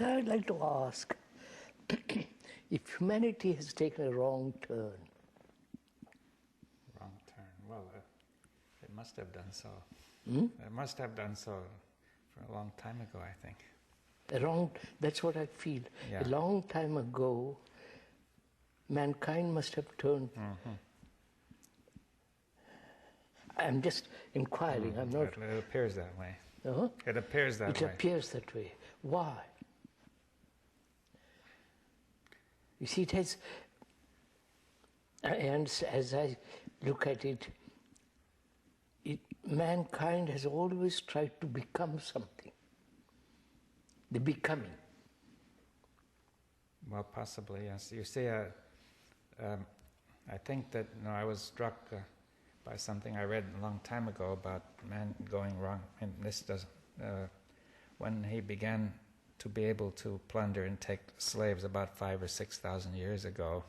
I'd like to ask, if humanity has taken a wrong turn. Wrong turn. Well, it must have done so. It must have done so for a long time ago, I think. That's what I feel. Yeah. A long time ago, mankind must have turned. I'm just inquiring. I'm not. It appears that way. Uh-huh. It appears that way. It appears that way. Why? You see, it has, and as I look at it, mankind has always tried to become something. The becoming. Well, possibly, yes. You see, I think that I was struck by something I read a long time ago about man going wrong. And this does, when he began to be able to plunder and take slaves about 5,000 or 6,000 years ago,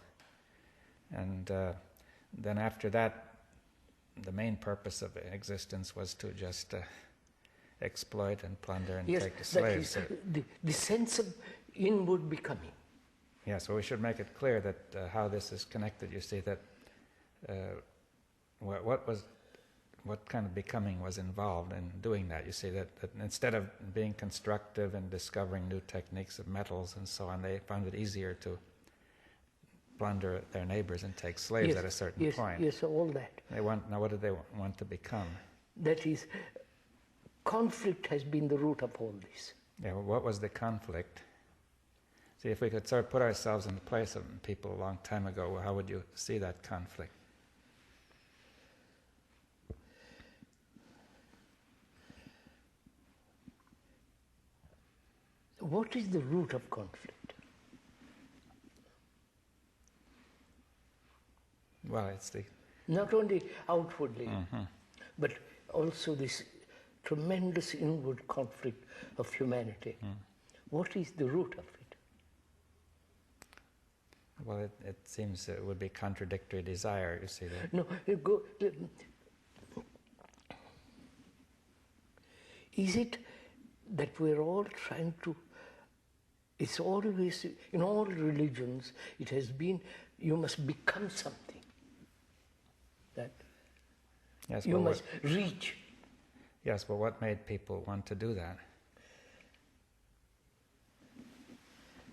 and then after that, the main purpose of existence was to just exploit and plunder and take the slaves. The sense of inward becoming. Yes, well, we should make it clear that how this is connected. You see that what kind of becoming was involved in doing that. You see that instead of being constructive and discovering new techniques of metals and so on, they found it easier to plunder their neighbors and take slaves at a certain point. Yes, all that. Now what do they want to become? That is, conflict has been the root of all this. Yeah, well, what was the conflict? See, if we could sort of put ourselves in the place of people a long time ago, how would you see that conflict? What is the root of conflict? Well, it's the... Not only outwardly, but also this tremendous inward conflict of humanity. What is the root of it? Well, it seems it would be contradictory desire, you see that. No, is it that we're all trying to, it's always, in all religions, it has been, you must become something. That yes, you must reach. Yes, but what made people want to do that?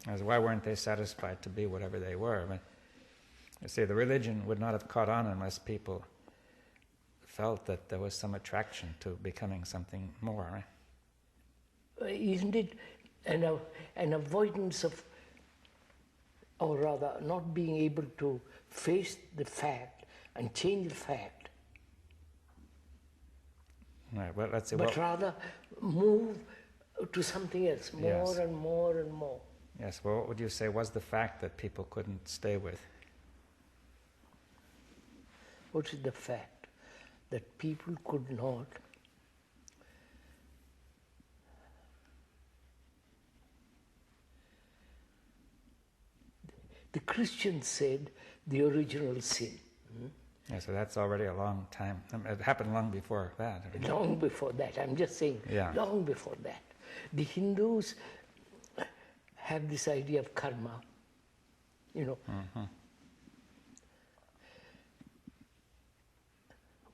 As why weren't they satisfied to be whatever they were? I mean, you see, the religion would not have caught on unless people felt that there was some attraction to becoming something more, right? Isn't it an avoidance of, or rather not being able to face the fact and change the fact? Right, well, let's see. But rather move to something else, more and more and more. Yes, well, what would you say was the fact that people couldn't stay with? What is the fact that people could not the Christians said the original sin. Yeah, so that's already a long time. It happened long before that. Long before that, I'm just saying, long before that. The Hindus have this idea of karma,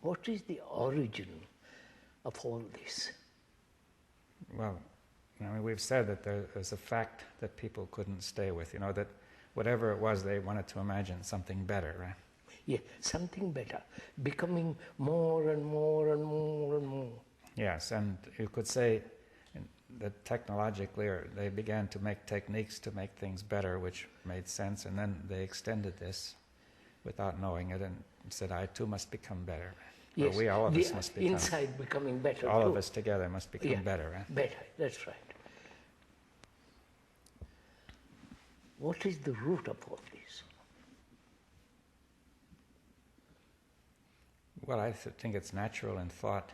What is the origin of all this? Well, we've said that there's a fact that people couldn't stay with, that whatever it was, they wanted to imagine something better, right? Yeah, something better, becoming more and more and more and more. Yes, and you could say that technologically, they began to make techniques to make things better, which made sense, and then they extended this without knowing it and said, I too must become better. Yes, all of us must become... inside becoming better all too. of us together must become better, right? Better, that's right. What is the root of all this? Well, I think it's natural in thought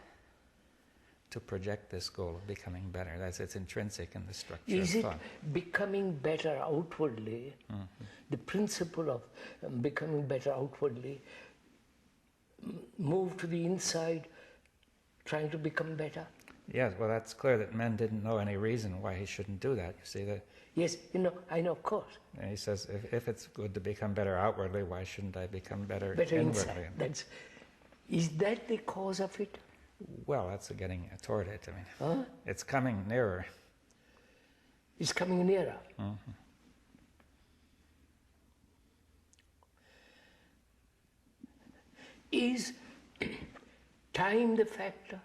to project this goal of becoming better. It's intrinsic in the structure of thought. Is it becoming better outwardly, the principle of becoming better outwardly, move to the inside, trying to become better? Yes, well, that's clear that men didn't know any reason why he shouldn't do that. You see that? Yes, I know, of course. And he says, if it's good to become better outwardly, why shouldn't I become better Better inwardly? inside. Is that the cause of it? Well, that's getting toward it. I mean, Huh? it's coming nearer. It's coming nearer. Mm-hmm. Is time the factor?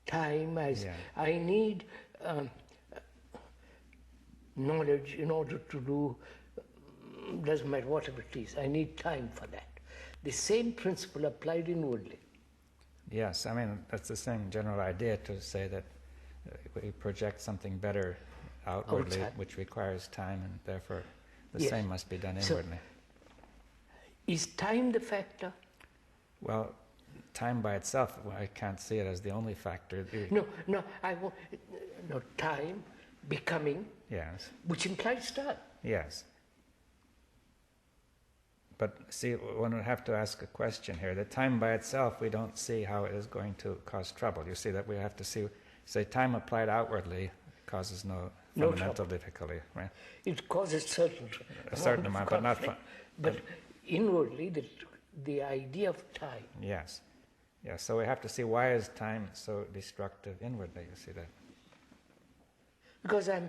Time as I need knowledge in order to do, doesn't matter whatever it is, I need time for that. The same principle applied inwardly. Yes, I mean, that's the same general idea to say that we project something better outwardly, which requires time, and therefore the same must be done inwardly. So, is time the factor? Well, time by itself, I can't see it as the only factor. No, time, becoming, yes, which implies time. Yes. But see, one would have to ask a question here. The time by itself, we don't see how it is going to cause trouble. You see that we have to say time applied outwardly causes no fundamental difficulty, right? It causes a certain amount, but not fun. But inwardly, the idea of time. Yes. Yes, so we have to see why is time so destructive inwardly, you see that? Because I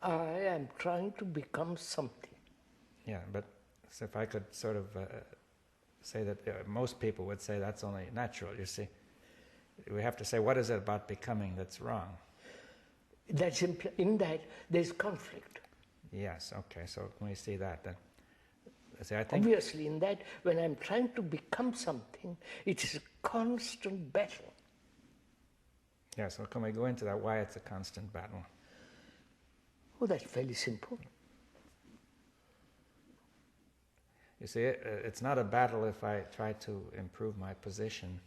am trying to become something. Yeah, but so if I could sort of say that most people would say that's only natural, you see. We have to say, what is it about becoming that's wrong? That's in that there's conflict. Yes, okay, so when we see that, then see, I think obviously in that, when I'm trying to become something, it is a constant battle. Yeah, so can we go into that, why it's a constant battle? Oh, that's fairly simple. You see, it's not a battle if I try to improve my position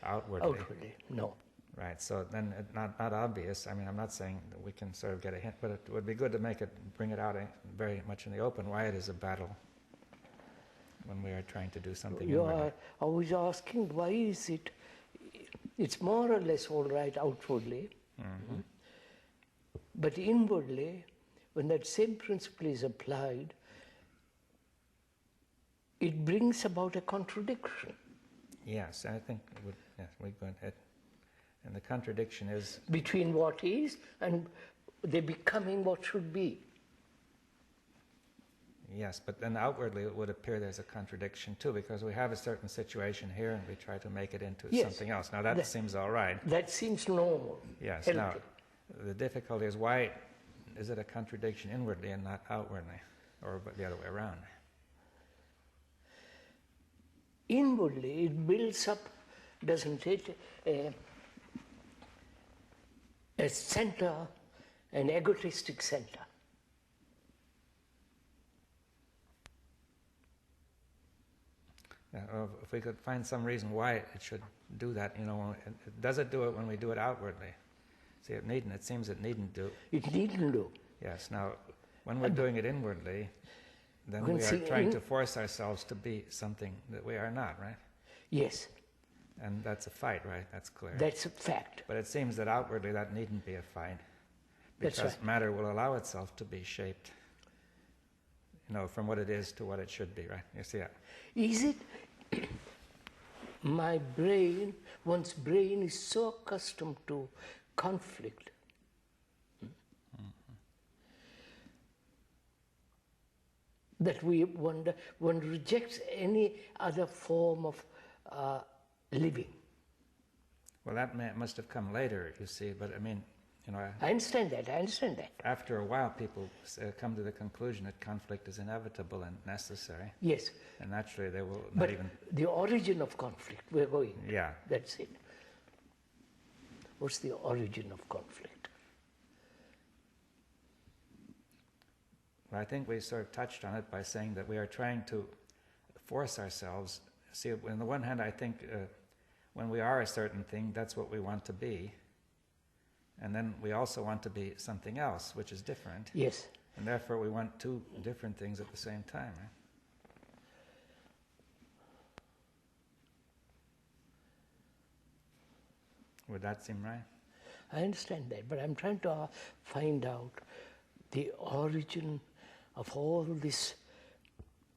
outwardly. Outwardly, no. Right, so then it's not obvious. I mean, I'm not saying that we can sort of get a hint, but it would be good to bring it out very much in the open, why it is a battle when we are trying to do something inwardly. You are always asking, why is it? It's more or less all right outwardly, but inwardly, when that same principle is applied, it brings about a contradiction. Yes, I think we go ahead. And the contradiction is between what is and the becoming what should be. Yes, but then outwardly it would appear there's a contradiction too, because we have a certain situation here and we try to make it into something else. Now that seems all right. That seems normal. Yes. Healthy. Now, the difficulty is, why is it a contradiction inwardly and not outwardly, or the other way around? Inwardly, it builds up, doesn't it, a center, an egotistic center. If we could find some reason why it should do that, does it do it when we do it outwardly? See, it needn't. It seems it needn't do. It needn't do. Yes. Now, when we're doing it inwardly, then we are trying to force ourselves to be something that we are not, right? Yes. And that's a fight, right? That's clear. That's a fact. But it seems that outwardly that needn't be a fight, because matter will allow itself to be shaped, from what it is to what it should be, right? You see that? Is it one's brain is so accustomed to conflict that one rejects any other form of living. Well, that must have come later, you see, but I mean, I understand that. After a while, people come to the conclusion that conflict is inevitable and necessary. Yes. And naturally, they will but the origin of conflict, we're going. Yeah. That's it. What's the origin of conflict? Well, I think we sort of touched on it by saying that we are trying to force ourselves. See, on the one hand, I think when we are a certain thing, that's what we want to be. And then we also want to be something else, which is different. Yes. And therefore we want two different things at the same time, right? Would that seem right? I understand that, but I'm trying to find out the origin of all this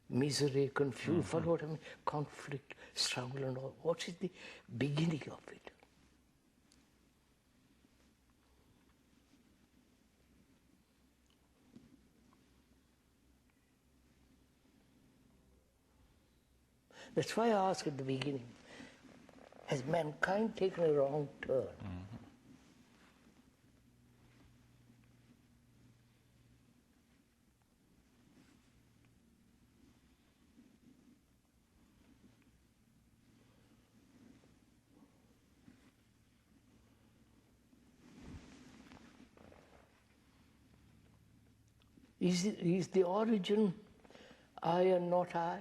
misery, confusion, follow what I mean, conflict, struggle and all. What is the beginning of it? That's why I asked at the beginning, has mankind taken a wrong turn? Is the origin I and not I?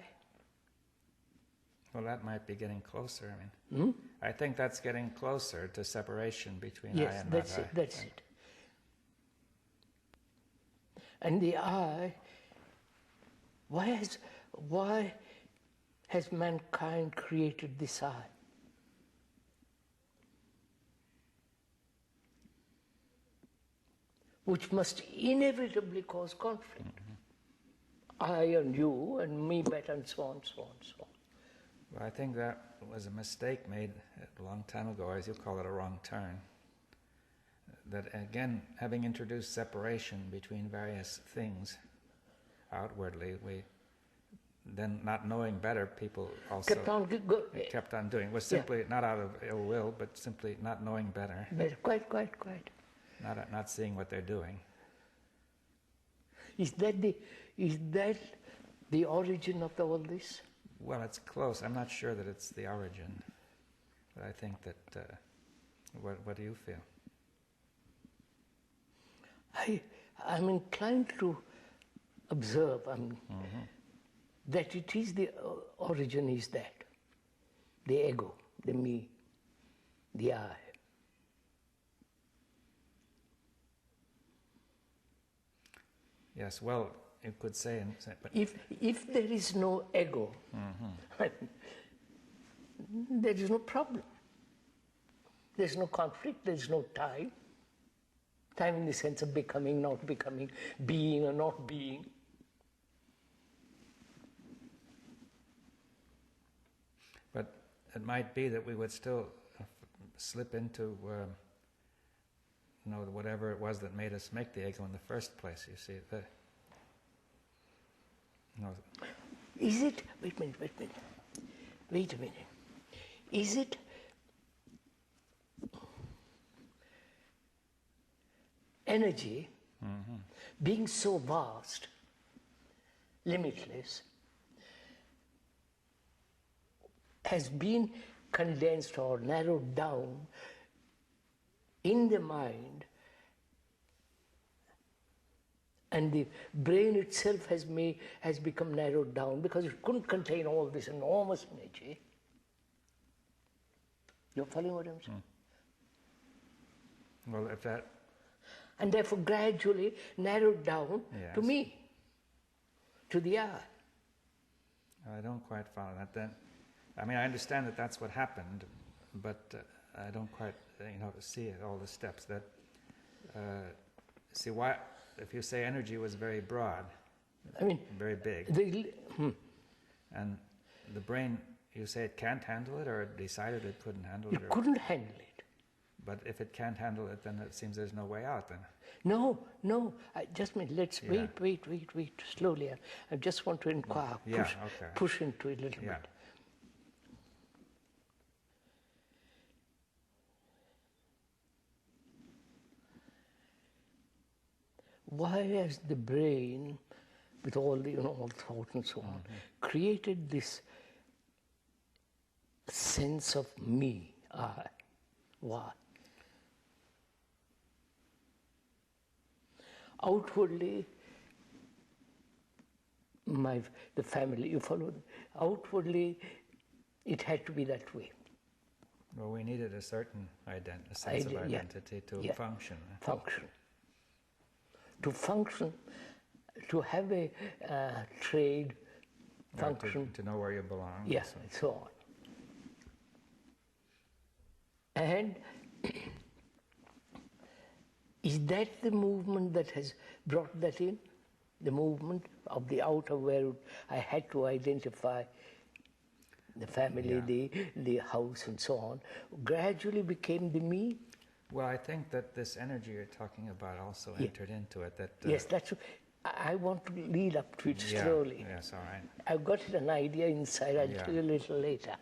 Well, that might be getting closer. I mean, I think that's getting closer to separation between I and not I. Yes, that's it. And the I, why has mankind created this I? Which must inevitably cause conflict. I and you and me better and so on, so on, so on. Well, I think that was a mistake made a long time ago, as you call it, a wrong turn. That again, having introduced separation between various things outwardly, we then not knowing better, people also kept on doing. It was simply not out of ill will, but simply not knowing better. Quite. Not seeing what they're doing. Is that the origin of all this? Well, it's close. I'm not sure that it's the origin, but I think that. What do you feel? I'm inclined to observe that it is the origin is that the ego, the me, the I. Yes, well, you could say, but if there is no ego, there is no problem. There's no conflict, there's no time. Time in the sense of becoming, not becoming, being or not being. But it might be that we would still slip into whatever it was that made us make the ego in the first place, you see. Is it, wait a minute. Is it energy being so vast, limitless, has been condensed or narrowed down in the mind, and the brain itself has become narrowed down because it couldn't contain all this enormous energy. You're following what I'm saying? Well, if that... And therefore gradually narrowed down to me, to the I. I don't quite follow that then. I mean, I understand that that's what happened, but I don't quite, see all the steps. That see why? If you say energy was very broad, very big, and the brain, you say it can't handle it, or it decided it couldn't handle it. It couldn't handle it. But if it can't handle it, then it seems there's no way out. Then. No. Just a minute. Let's wait. Slowly. I just want to inquire. Push into it a little bit. Why has the brain, with all the all thought and so on, created this sense of me, I? Why? Outwardly, the family, you follow? Outwardly, it had to be that way. Well, we needed a certain sense of identity to function. To function, to have a trade function. To know where you belong. Yes, and so on. And Is that the movement that has brought that in? The movement of the outer world? I had to identify the family, the house and so on, gradually became the me? Well, I think that this energy you're talking about also entered into it. That yes, that's. I want to lead up to it slowly. Yes, all right. I've got an idea inside. I'll tell you a little later.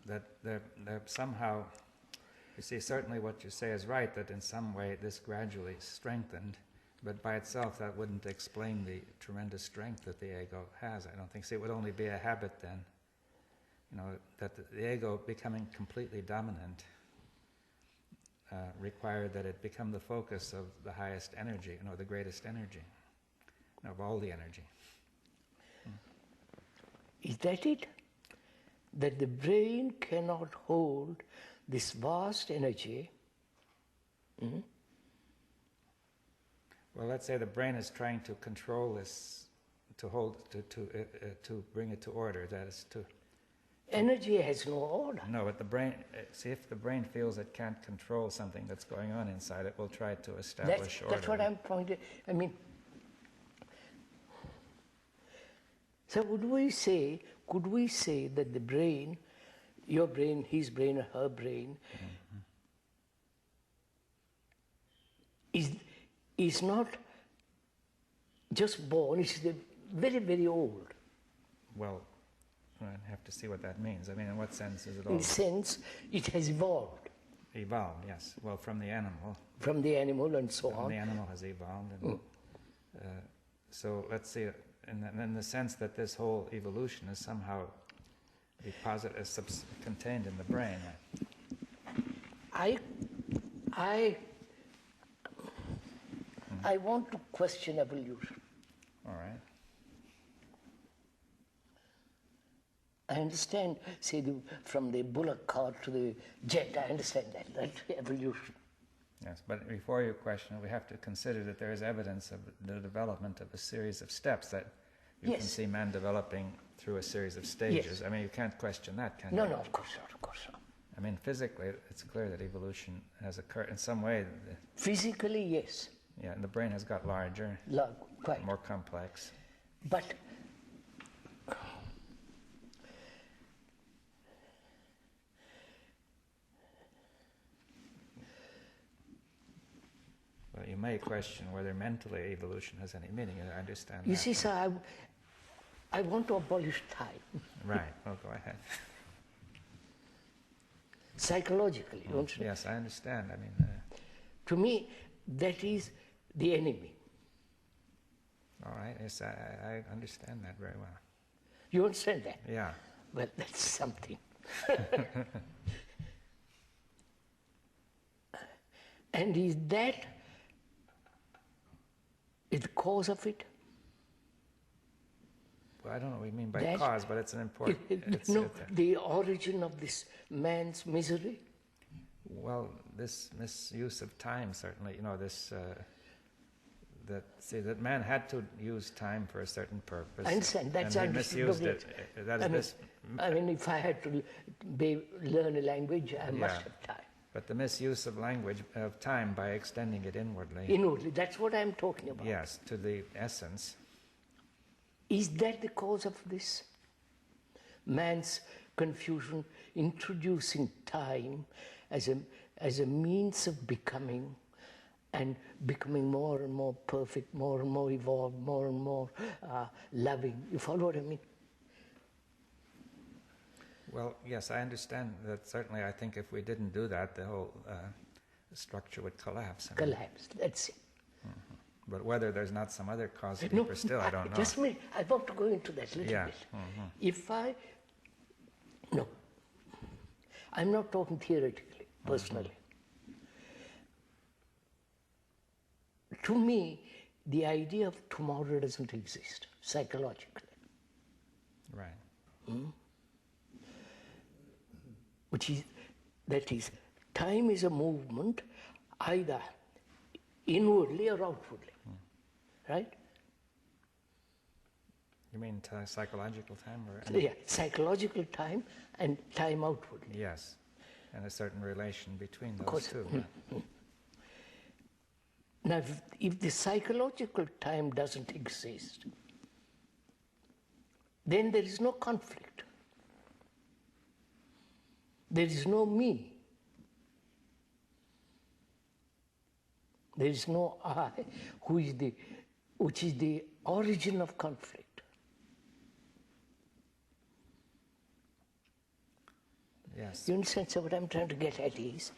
That they're somehow, you see, certainly what you say is right, that in some way this gradually strengthened, but by itself that wouldn't explain the tremendous strength that the ego has. I don't think so. It would only be a habit then, that the ego becoming completely dominant required that it become the focus of the highest energy, the greatest energy, of all the energy. Is that it? That the brain cannot hold this vast energy? Mm-hmm. Well, let's say the brain is trying to control this, to bring it to order. That is to. Energy has no order. No, but the brain. See, if the brain feels it can't control something that's going on inside, it will try to establish order. That's what I'm pointing. I mean. So could we say that the brain, your brain, his brain, or her brain, is not just born, it's very, very old. Well, I have to see what that means. I mean, in what sense is it old? In the sense, it has evolved. Evolved, yes. Well, from the animal. From the animal and so on. The animal has evolved. And, so let's see, in the sense that this whole evolution is somehow contained in the brain. I want to question evolution. All right. I understand, say, from the bullock cart to the jet, I understand that's evolution. Yes, but before you question, we have to consider that there is evidence of the development of a series of steps that you can see man developing through a series of stages. I mean, you can't question that, can you? No, of course not. I mean, physically, it's clear that evolution has occurred in some way. Physically, yes. Yeah, and the brain has got larger, quite more complex. But well, you may question whether mentally evolution has any meaning. I understand that. You see, sir, I want to abolish time. Right, well, go ahead. Psychologically, don't you? Yes, I understand. I mean, to me, that is the enemy. All right, yes, I understand that very well. You understand that? Yeah. Well, that's something. And is that the cause of it? Well, I don't know what you mean by cause, but it's an important... the origin of this man's misery? Well, this misuse of time, certainly, that man had to use time for a certain purpose. I understand, that's and he misused it. I mean, if I had to learn a language, I must have time. But the misuse of language, of time, by extending it inwardly. Inwardly, that's what I'm talking about. Yes, to the essence. Is that the cause of this? Man's confusion, introducing time as a means of becoming, and becoming more and more perfect, more and more evolved, more and more loving. You follow what I mean? Well, yes, I understand that. Certainly, I think if we didn't do that, the whole structure would collapse. Collapse, that's it. Mm-hmm. But whether there's not some other cause deeper still, I don't know. Just a minute, I want to go into that a little bit. Mm-hmm. No, I'm not talking theoretically, personally. Mm-hmm. To me, the idea of tomorrow doesn't exist, psychologically. Right. Mm-hmm. That is, time is a movement either inwardly or outwardly, right? You mean psychological time? Yeah, psychological time and time outwardly. Yes. and a certain relation between Of those course. two. Now, if the psychological time doesn't exist, then there is no conflict. There is no me. There is no I, which is the origin of conflict. Yes. You understand? So what I'm trying to get at is,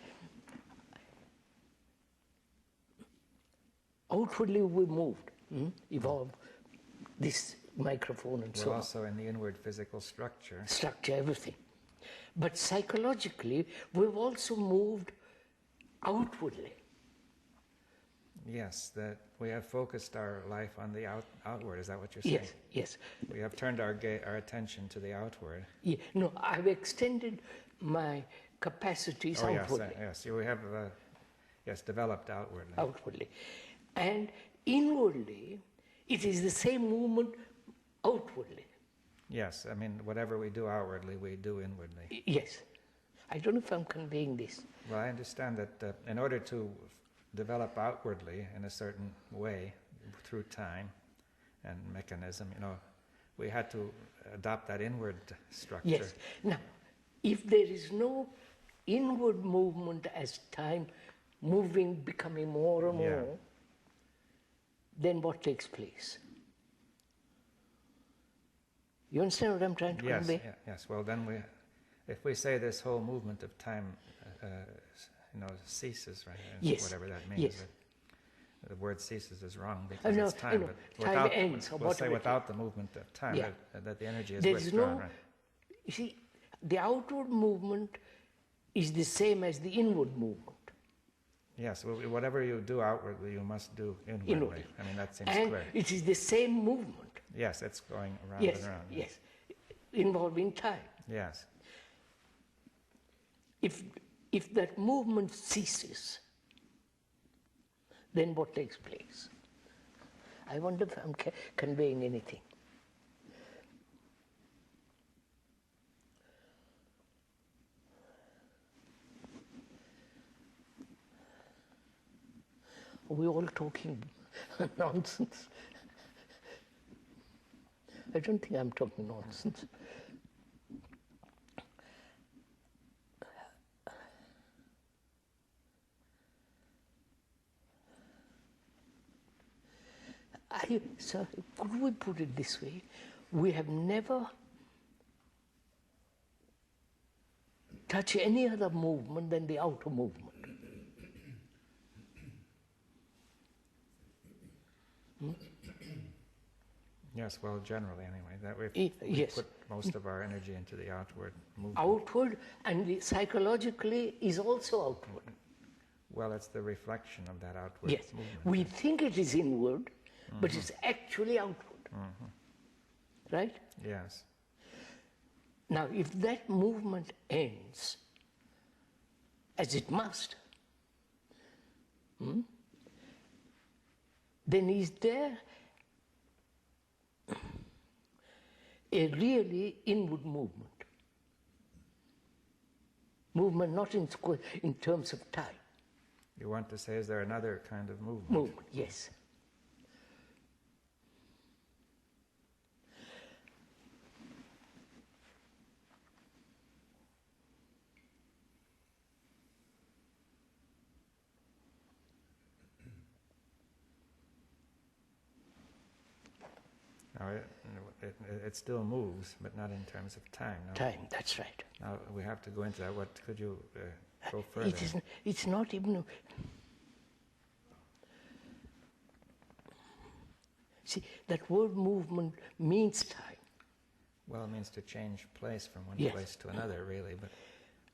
outwardly we moved, evolved this microphone and so We're on. also in the inward physical structure. Structure, everything. But psychologically, we've also moved outwardly. Yes, that we have focused our life on the outward. Is that what you're saying? Yes, yes. We have turned our attention to the outward. Yeah, no, I've extended my capacities outwardly. Yes, we have developed outwardly. Outwardly. And inwardly, it is the same movement outwardly. Yes, I mean, whatever we do outwardly, we do inwardly. Yes. I don't know if I'm conveying this. Well, I understand that in order to develop outwardly in a certain way through time and mechanism, we had to adopt that inward structure. Yes. Now, if there is no inward movement as time moving, becoming more and more, then what takes place? You understand what I'm trying to convey? Yes. Well, then if we say this whole movement of time, ceases, right? Yes. Whatever that means. Yes. The word ceases is wrong because No, it's time. no, But time without, ends, or we'll say whatever it without the movement of time, Yeah. that the energy is There withdrawn, is no, right? you see, the outward movement is the same as the inward movement. Yes, well, whatever you do outwardly, you must do inwardly. Inwardly. I mean, that seems And clear. it is the same movement. Yes, it's going around Yes, and around. yes, involving time. Yes. If that movement ceases, then what takes place? I wonder if I'm conveying anything. Are we all talking nonsense? I don't think I'm talking nonsense. So could we put it this way? We have never touched any other movement than the outer movement. Yes, well, generally anyway. That we Yes. put most of our energy into the outward movement. Outward, and psychologically is also outward. Well, it's the reflection of that outward Yes, movement. we think it is inward, but it's actually outward. Right? Yes. Now, if that movement ends, as it must, then is there a really inward movement? Movement not in terms of time. You want to say, is there another kind of movement? Movement, yes. Now, it still moves, but not in terms of time. No? Time, that's right. Now, we have to go into that. What could you go further? It's not even... See, that word movement means time. Well, it means to change place from one Yes. place to another, really.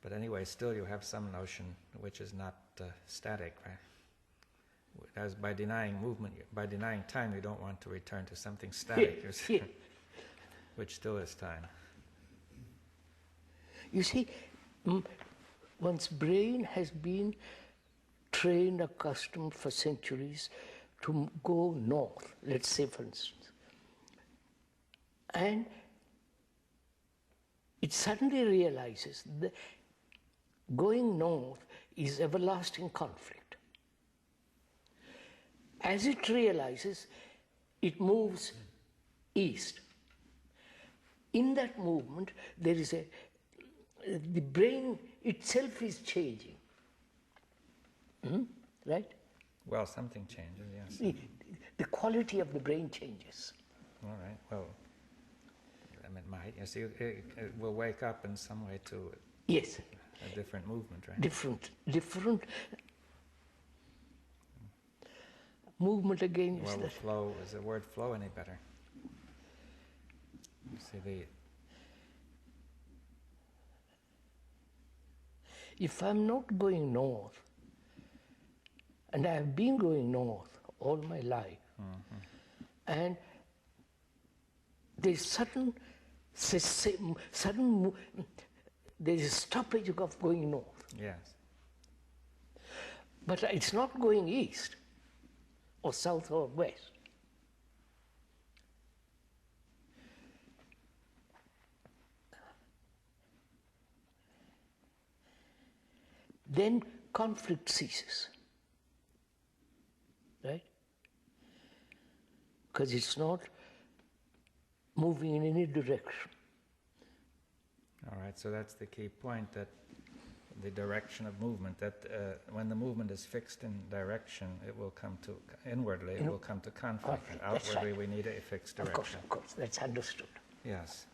But anyway, still you have some notion which is not static, right? As by denying movement, by denying time, you don't want to return to something static, you see, which still is time. You see, one's brain has been trained, accustomed for centuries to go north, let's say, for instance. And it suddenly realizes that going north is everlasting conflict. As it realizes, it moves east. In that movement, there is the brain itself is changing. Right? Well, something changes, yes. The quality of the brain changes. All right, well, I mean, it might. Yes, it will wake up in some way to Yes. a different movement, right? Different movement again. Well, the flow, is the word flow any better? You see, if I'm not going north, and I have been going north all my life, and there's there's a stoppage of going north. yes. But it's not going east or south or west. Then conflict ceases, right? Because it's not moving in any direction. All right, so that's the key point, that the direction of movement, that when the movement is fixed in direction, it will come to, inwardly, it will come to conflict. Outwardly, we need a fixed direction. Of course, that's understood. Yes.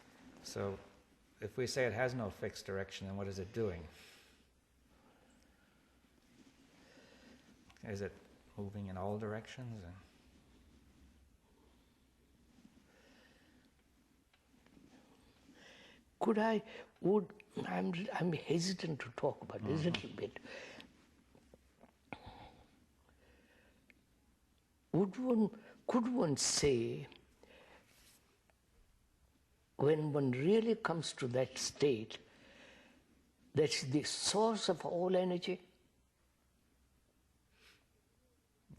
So if we say it has no fixed direction, then what is it doing? Is it moving in all directions? I'm hesitant to talk about this a little bit. Could one say, when one really comes to that state, that's the source of all energy?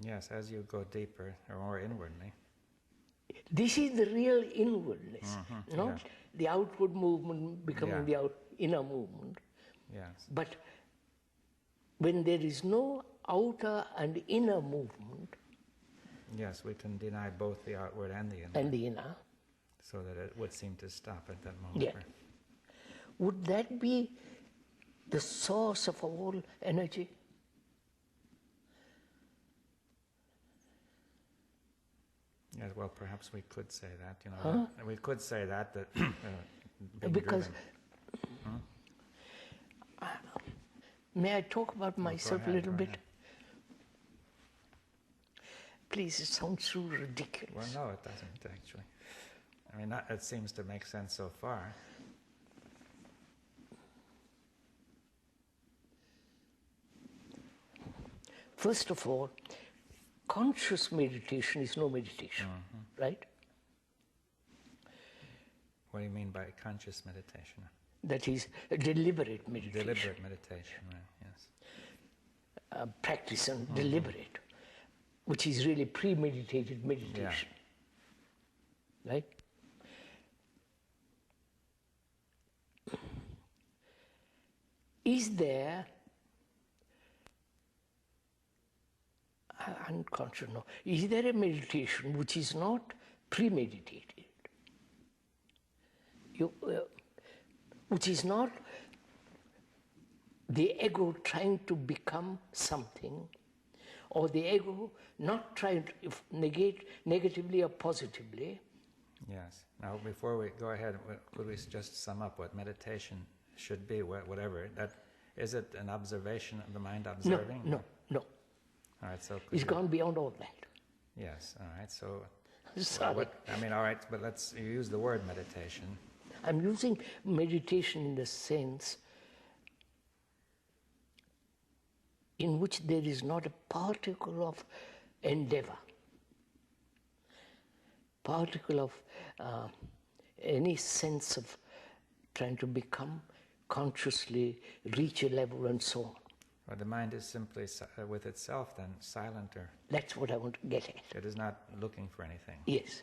Yes, as you go deeper or more inwardly. This is the real inwardness, not the outward movement becoming the inner movement. Yes. But when there is no outer and inner movement, yes, we can deny both the outward and the inner. So that it would seem to stop at that moment. Yeah. Would that be the source of all energy? Yes, well, perhaps we could say that, that we could say that Because may I talk about myself a little bit? Please, it sounds so ridiculous. Well, no, it doesn't actually. I mean, it seems to make sense so far. First of all, conscious meditation is no meditation, right? What do you mean by conscious meditation? That is a deliberate meditation. Deliberate meditation, right, yes. Practice and deliberate, which is really premeditated meditation, right? Is there unconscious? No. Is there a meditation which is not premeditated? Which is not the ego trying to become something, or the ego not trying to negate negatively or positively. Yes. Now, before we go ahead, could we just sum up what meditation should be, whatever? Is it an observation of the mind observing? No. All right, so it's gone beyond all that. Yes, all right, so... Sorry. all right, but let's use the word meditation. I'm using meditation in the sense in which there is not a particle of endeavor, particle of any sense of trying to become, consciously reach a level and so on. Well, the mind is simply with itself then, silent, or... That's what I want to get at. It is not looking for anything. Yes.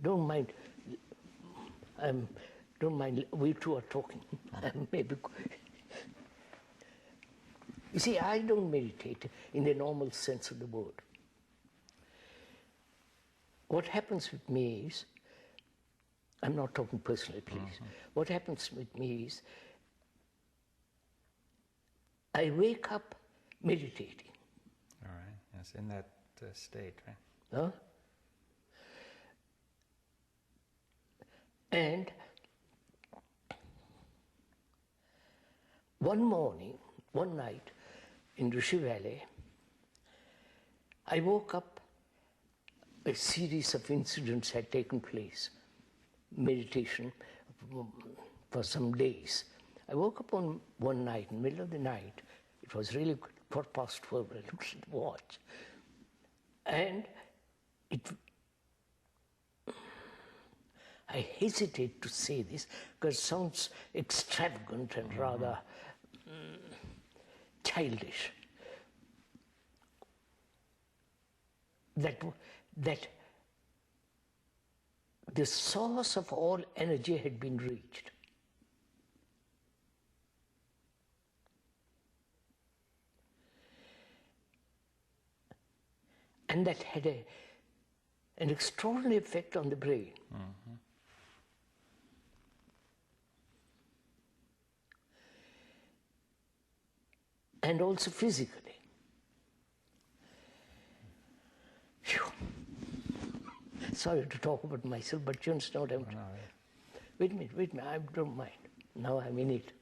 don't mind. Don't mind. We two are talking. Maybe. You see, I don't meditate in the normal sense of the word. What happens with me is, I'm not talking personally, please. What happens with me is, I wake up meditating. All right. Yes, in that state, right? Huh? And one morning, one night in Rishi Valley, I woke up, a series of incidents had taken place, meditation for some days. I woke up on one night, in the middle of the night, it was really 12:15, I looked at the watch, and I hesitate to say this because it sounds extravagant and rather childish. That the source of all energy had been reached. And that had an extraordinary effect on the brain. And also physically. Phew. Sorry to talk about myself, but you understand what I'm saying. Wait a minute, I don't mind. Now I'm in it.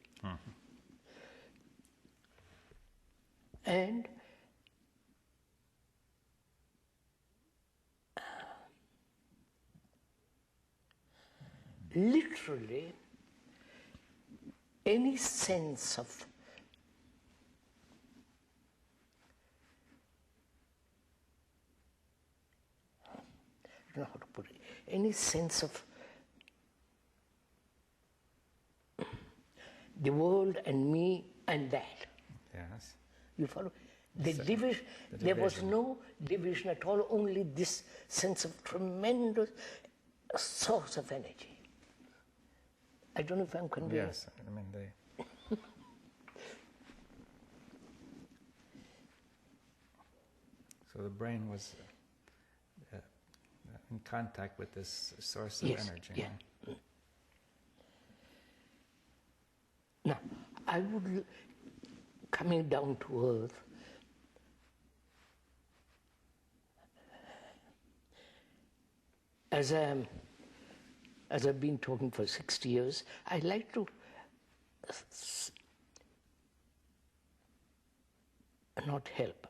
And literally, any sense of I don't know how to put it, any sense of the world and me and that. Yes. You follow? There was no division at all, only this sense of tremendous source of energy. I don't know if I'm conveying. Yes, I mean so the brain was in contact with this source of energy. Yeah. Now, I would, coming down to earth, as I've been talking for 60 years, I like to not help.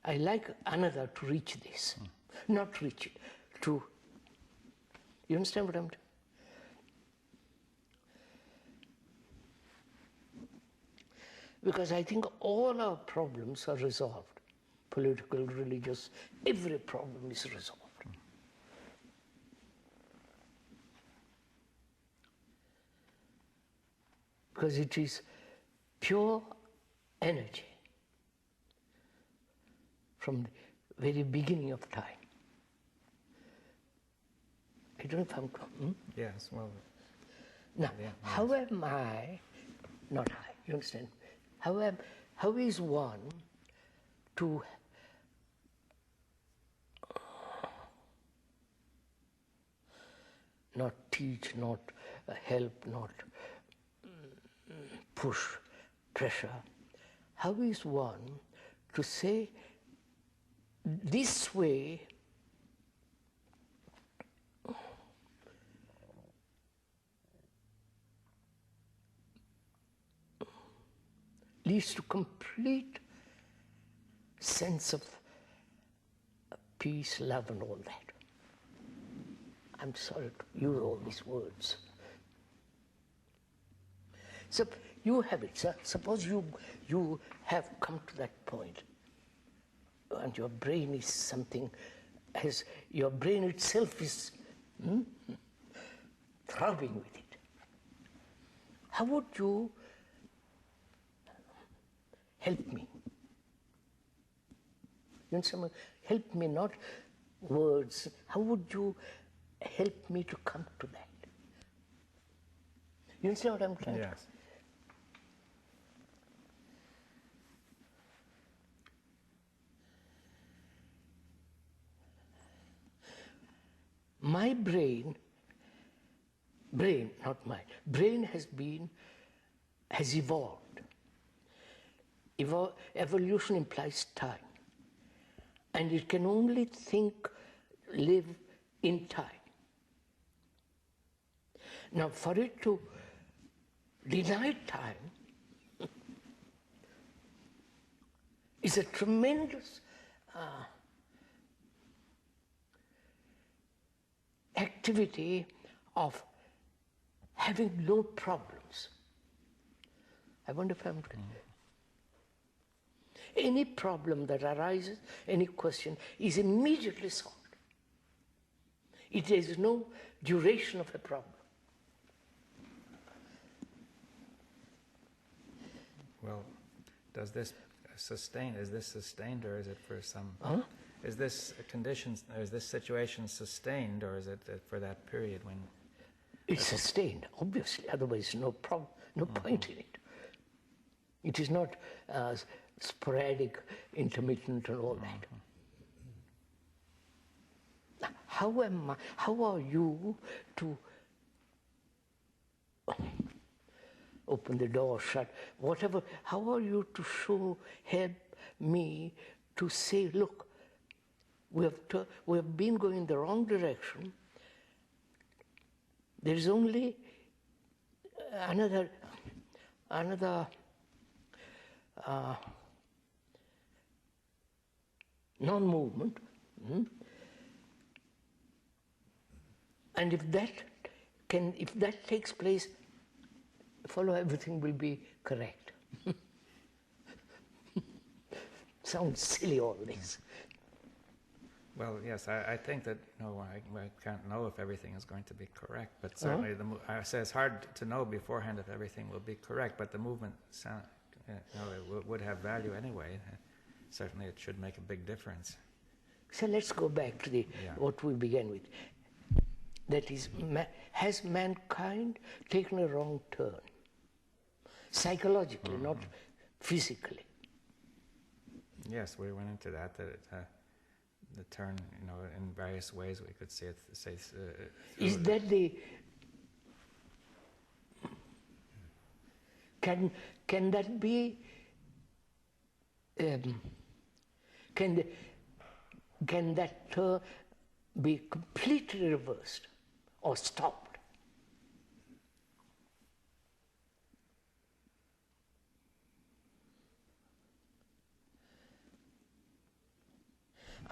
I like another to reach this, not reach it, to, you understand what I'm doing? Because I think all our problems are resolved. Political, religious, every problem is resolved. Because it is pure energy from the very beginning of time. I don't know if I'm... Yes, well... Now, how am I, not I, you understand? How is one to not teach, not help, not push, pressure? How is one to say, this way leads to complete sense of peace, love, and all that? I'm sorry to use all these words. So you have it, sir. Suppose you have come to that point, and your brain is something, as your brain itself is throbbing with it. How would you help me? You understand? help me, not words. How would you help me to come to that? You understand what I'm trying to say? Yes. My brain, not mine, brain has evolved. Evolution implies time. And it can only live in time. Now, for it to deny time is a tremendous activity of having no problems. I wonder if I'm... Any problem that arises, any question, is immediately solved. It is no duration of a problem. Well, does this sustain? Is this sustained, or is it for some? Huh? Is this conditions? Is this situation sustained, or is it for that period when? It's sustained, obviously. Otherwise, no problem, no point in it. It is not sporadic, intermittent, and all that. How are you to open the door, shut, whatever? How are you to help me to say, look, we have been going in the wrong direction. There is only another non-movement, and if that takes place, follow, everything will be correct. Sounds silly, all this. Well, yes, I think that I can't know if everything is going to be correct, but certainly I say it's hard to know beforehand if everything will be correct. But the movement it would have value anyway. Certainly, it should make a big difference. So let's go back to what we began with. That is, has mankind taken a wrong turn? Psychologically, not physically. Yes, we went into that. The turn, in various ways we could see it. Is that can that be? Can that turn be completely reversed or stopped?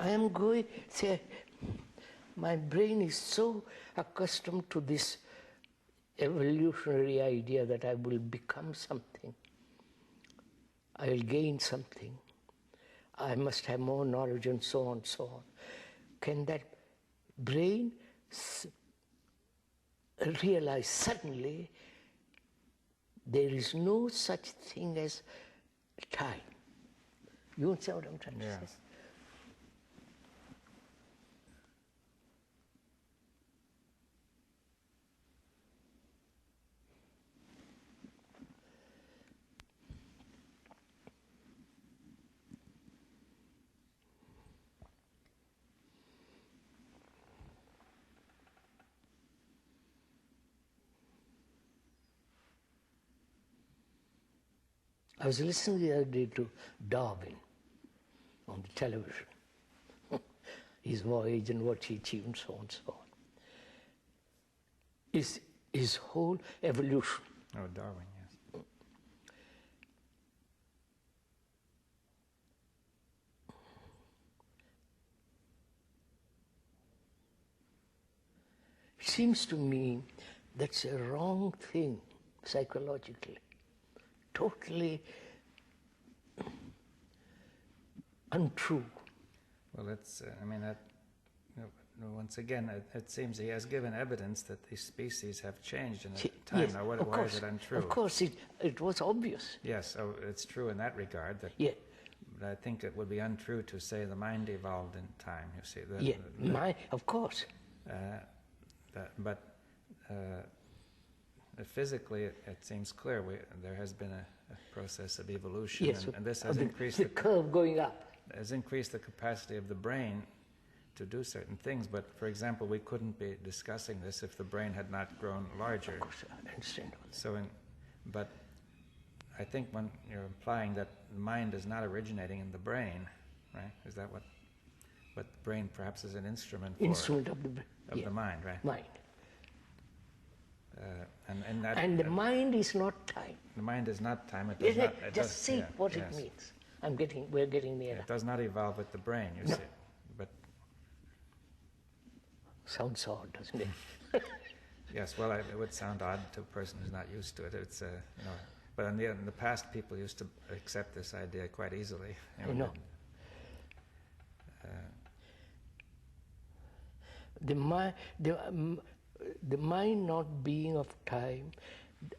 I am going, say, my brain is so accustomed to this evolutionary idea that I will become something, I will gain something, I must have more knowledge, and so on, so on. Can that brain realize suddenly there is no such thing as time? You understand what I'm trying to say? I was listening the other day to Darwin on the television, his voyage and what he achieved and so on and so on. His whole evolution. Oh, Darwin, yes. It seems to me that's a wrong thing psychologically. Totally untrue. Well, once again, it seems he has given evidence that these species have changed in time. Yes, now, why is it untrue? Of course, it was obvious. Yes, so it's true in that regard. That, I think it would be untrue to say the mind evolved in time. You see, Of course. But physically, it seems clear there has been a process of evolution, Yes, and this has increased the curve going up. Has increased the capacity of the brain to do certain things. But for example, we couldn't be discussing this if the brain had not grown larger. Of course, I understand. But I think when you're implying that the mind is not originating in the brain, right? Is that what the brain perhaps is an instrument for? Instrument of the brain. Of the mind, right? Mind. And the mind is not time. The mind is not time. It does not. Just see what it means. We're getting nearer. It does not evolve with the brain. You see, but sounds odd, doesn't it? Yes. Well, it would sound odd to a person who's not used to it. It's But in the past, people used to accept this idea quite easily. I know. The mind not being of time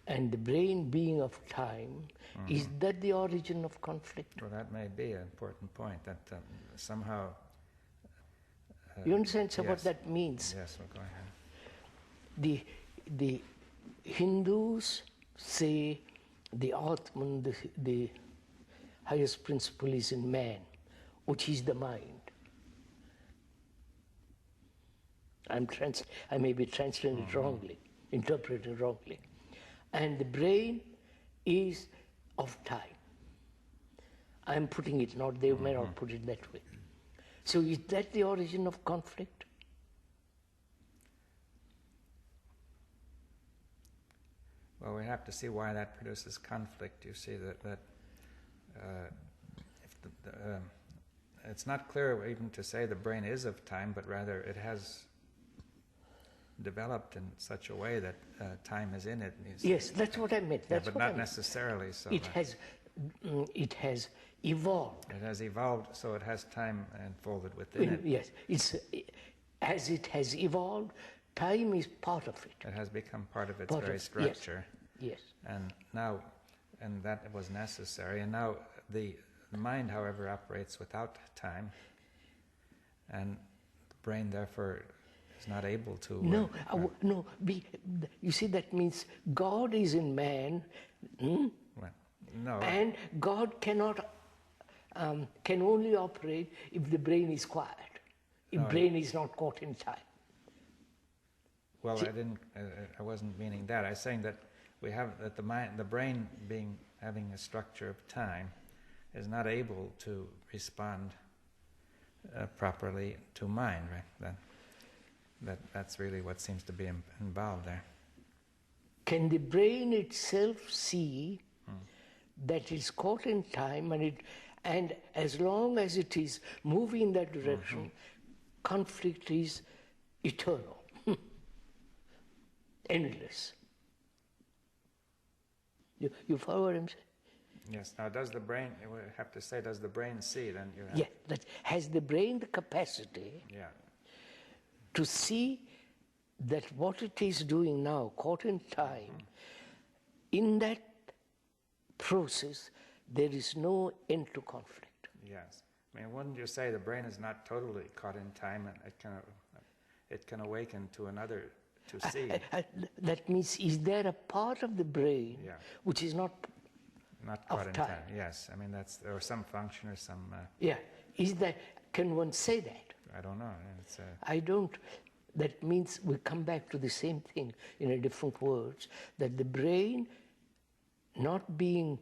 and the brain being of time, is that the origin of conflict? Well, that may be an important point, that somehow... you understand what that means? Yes, well, go ahead. The Hindus say the Atman, the highest principle is in man, which is the mind. I may be translating it wrongly, interpreting wrongly. And the brain is of time. I'm putting it, they may not put it that way. So is that the origin of conflict? Well, we have to see why that produces conflict. You see that it's not clear even to say the brain is of time, but rather it has developed in such a way that time is in it. Yes, that's what I meant. But not necessarily so. It has evolved. It has evolved, so it has time enfolded within it. Yes, as it has evolved, time is part of it. It has become part of its very structure. Yes. And that was necessary. And now the mind, however, operates without time, and the brain, therefore, is not able to... No. You see, that means God is in man, well, no. And God can only operate if the brain is quiet, if brain is not caught in time. Well, I wasn't meaning that. I was saying that we have that the brain having a structure of time is not able to respond properly to mind, right? That's really what seems to be involved there. Can the brain itself see that it's caught in time, and as long as it is moving in that direction, conflict is eternal, endless? You follow what I'm saying? Yes. Now, does the brain? We have to say, does the brain see? Then you have. Yeah. Has the brain the capacity? Yeah. To see that what it is doing now, caught in time, in that process, there is no end to conflict. Yes. I mean, wouldn't you say the brain is not totally caught in time, and it can awaken to another, to see? That means, is there a part of the brain which is not caught in time? Yes. I mean, or some function or some... can one say that? I don't know. I don't. That means we come back to the same thing in a different words, that the brain not being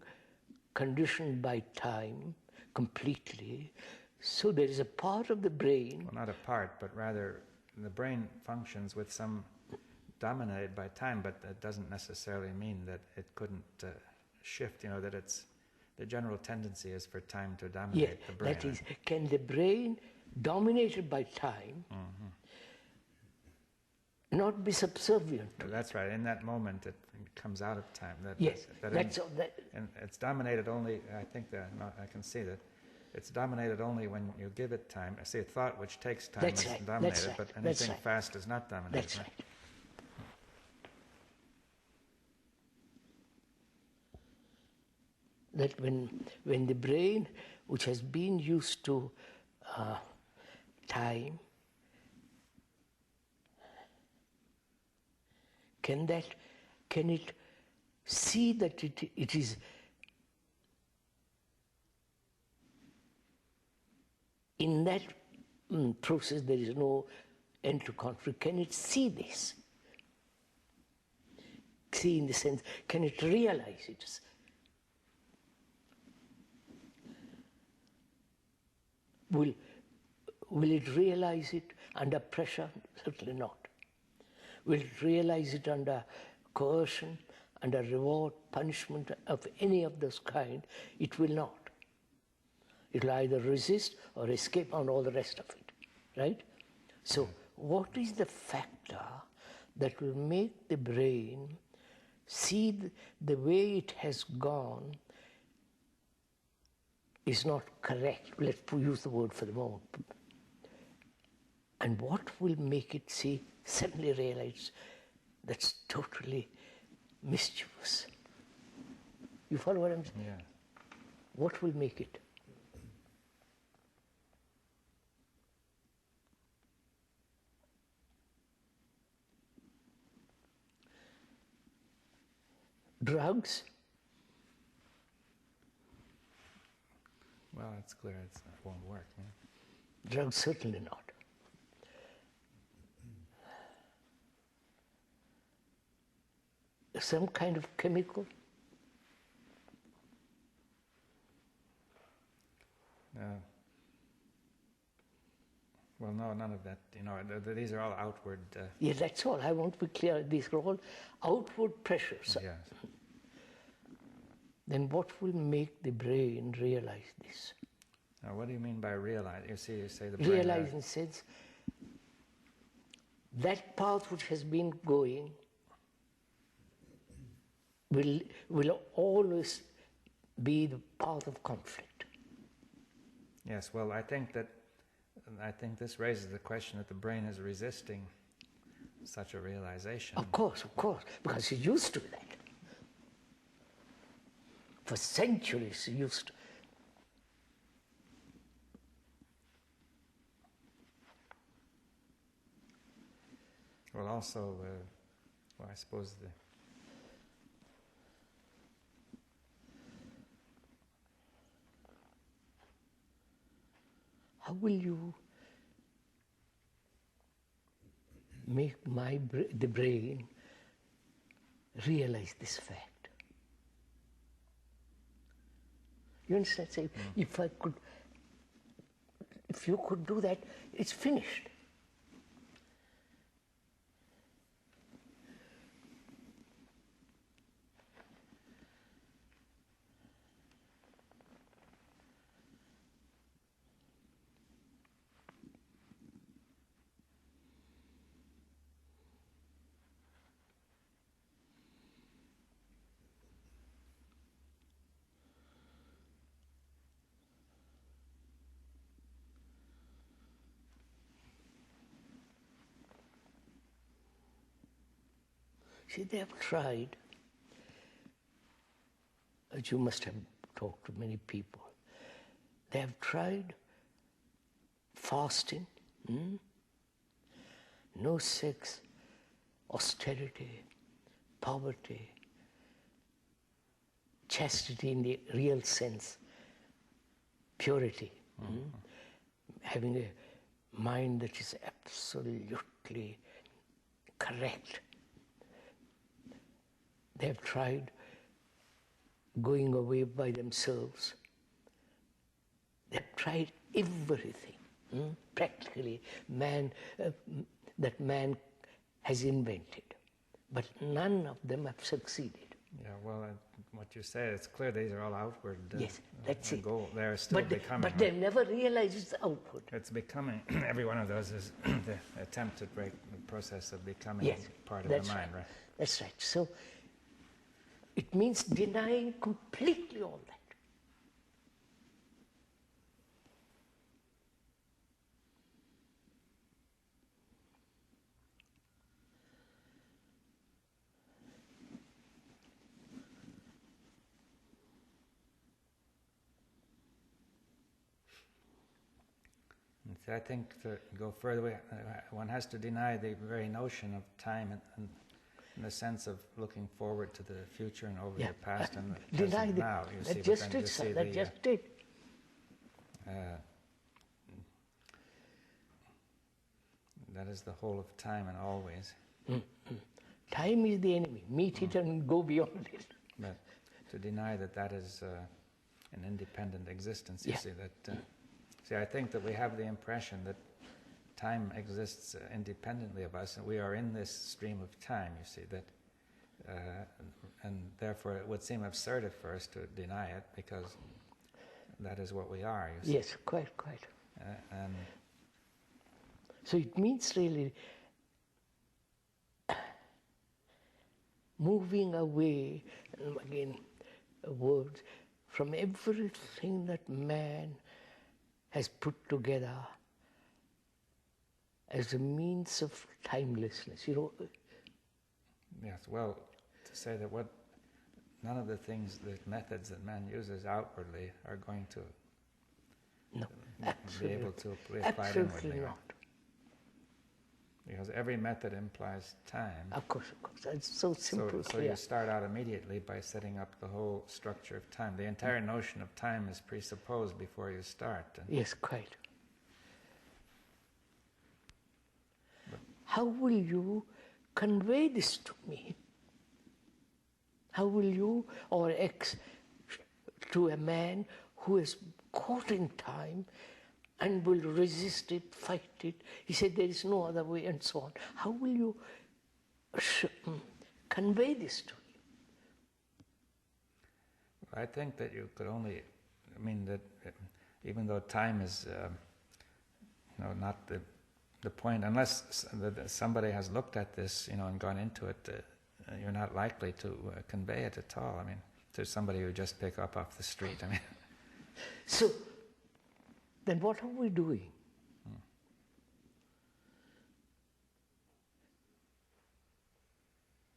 conditioned by time completely, so there is a part of the brain... Well, not a part, but rather the brain functions with some dominated by time, but that doesn't necessarily mean that it couldn't shift, that the general tendency is for time to dominate the brain. That is, can the brain, dominated by time, not be subservient to That's right. In that moment, it comes out of time. And it's dominated only, I think I can see that, it's dominated only when you give it time. I see a thought which takes time is dominated, but anything fast is not dominated. That's right. that when the brain, which has been used to time, can it see that it is in that process there is no end to conflict? Can it see this? See in the sense, can it realize it? Will it realize it under pressure? Certainly not. Will it realize it under coercion, under reward, punishment of any of those kind? It will not. It will either resist or escape and all the rest of it, right? So what is the factor that will make the brain see the way it has gone is not correct? Let's use the word for the moment. And what will make it see, suddenly realize that's totally mischievous? You follow what I'm saying? Yeah. What will make it? Drugs? Well, it's clear it won't work. Yeah? Drugs certainly not. Some kind of chemical? Well, no, none of that. You know, these are all outward. Yeah, that's all. I want to be clear. These are all outward pressures. Yes. Then what will make the brain realize this? Now, what do you mean by realize? You say the brain. Realize in the sense that path which has been going will always be the path of conflict. Yes. Well, I think this raises the question that the brain is resisting such a realization. Of course, because it's used to that. For centuries, it's used to. Well, also, I suppose how will you make the brain realize this fact? You understand? Say, if you could do that, it's finished. See, they have tried, as you must have talked to many people, they have tried fasting, no sex, austerity, poverty, chastity in the real sense, purity, having a mind that is absolutely correct. They have tried going away by themselves. They have tried everything, practically, that man has invented. But none of them have succeeded. Yeah, well, what you say, it's clear these are all outward. Yes, that's it. They're still becoming. But they never realize it's outward. It's becoming, every one of those is the attempt to break the process of becoming part of the mind, right? That's right. So it means denying completely all that. See, I think to go further, one has to deny the very notion of time in the sense of looking forward to the future and over the past and the present now. You see, just it, sir. That's just it. That is the whole of time and always. Time is the enemy. Meet it and go beyond it. But to deny that is an independent existence, you see that. See, I think that we have the impression that time exists independently of us, and we are in this stream of time. You see that, and therefore it would seem absurd at first to deny it, because that is what we are. You see. Yes, quite. And so it means really moving away, again, words, from everything that man has put together as a means of timelessness. Yes, well, to say that none of the things, the methods that man uses outwardly are going to be able to be applied absolutely inwardly. Not. Because every method implies time. Of course. It's so simple. So you start out immediately by setting up the whole structure of time. The entire notion of time is presupposed before you start. Yes, quite. How will you convey this to me? How will you, or to a man who is caught in time and will resist it, fight it? He said there is no other way, and so on. How will you convey this to him? I think that you could only, that even though time is, not the point, unless somebody has looked at this, and gone into it, you're not likely to convey it at all. To somebody who just pick up off the street. So, then what are we doing?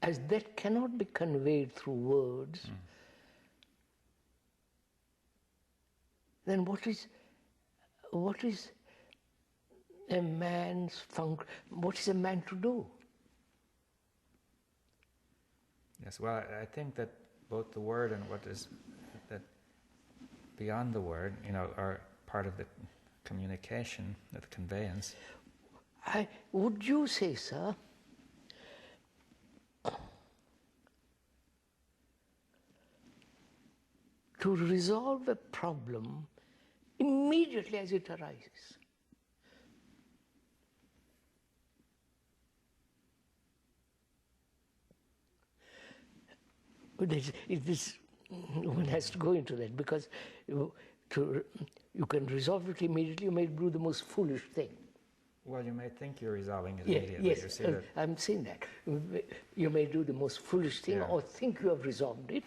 As that cannot be conveyed through words, then what is a man's function? What is a man to do? Yes, well, I think that both the word and what is that beyond the word, are part of the communication, the conveyance. Would you say, sir, to resolve a problem immediately as it arises, one has to go into that, because you can resolve it immediately. You may do the most foolish thing. Well, you may think you're resolving it immediately. Yes, you see that I'm saying that. You may do the most foolish thing or think you have resolved it.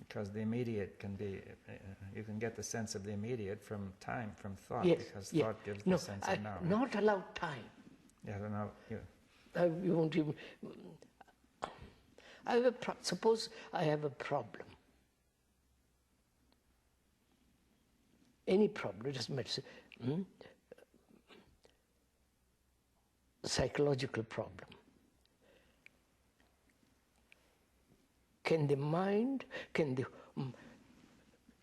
Because the immediate can be, you can get the sense of the immediate from time, from thought, because thought gives the sense of now. Not allow time. Yeah, no. You won't even... suppose I have a problem. Any problem, it doesn't matter. Psychological problem. Can the mind,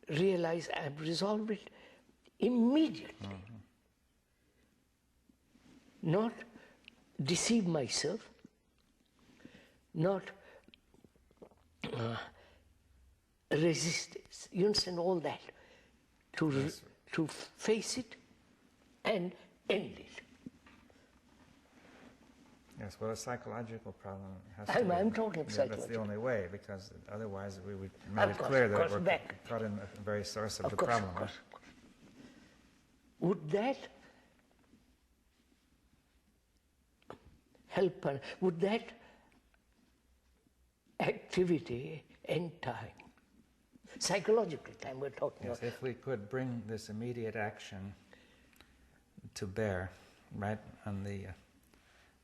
realize I have resolved it immediately? Not deceive myself, not resist it. You understand all that? To face it and end it. Yes, well, a psychological problem has I'm talking psychological. That's the only way, because otherwise we would make it clear that we're caught in the very source of the problem. Of course. Would that help? Would that activity end time? Psychological time we're talking about. If we could bring this immediate action to bear, right, on the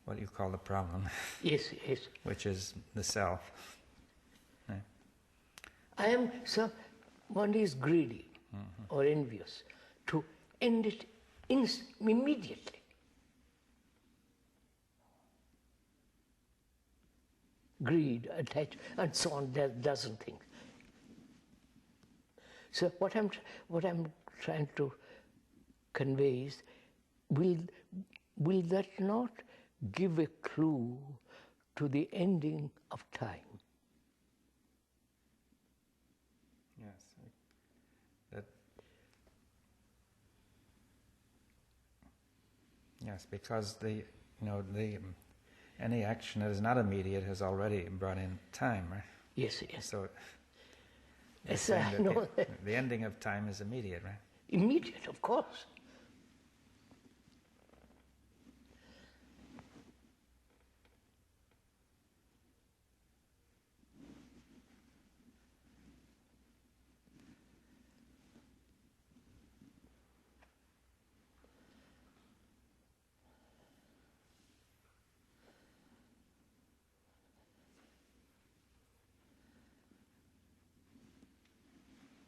what you call the problem. Yes. Which is the self. One is greedy or envious. To end it immediately. Greed, attachment, and so on, dozen things. So what I'm trying to convey is, will that not give a clue to the ending of time? Yes. That. Yes, because any action that is not immediate has already brought in time, right? Yes, yes. So Yes, I know. The ending of time is immediate, right? Immediate, of course.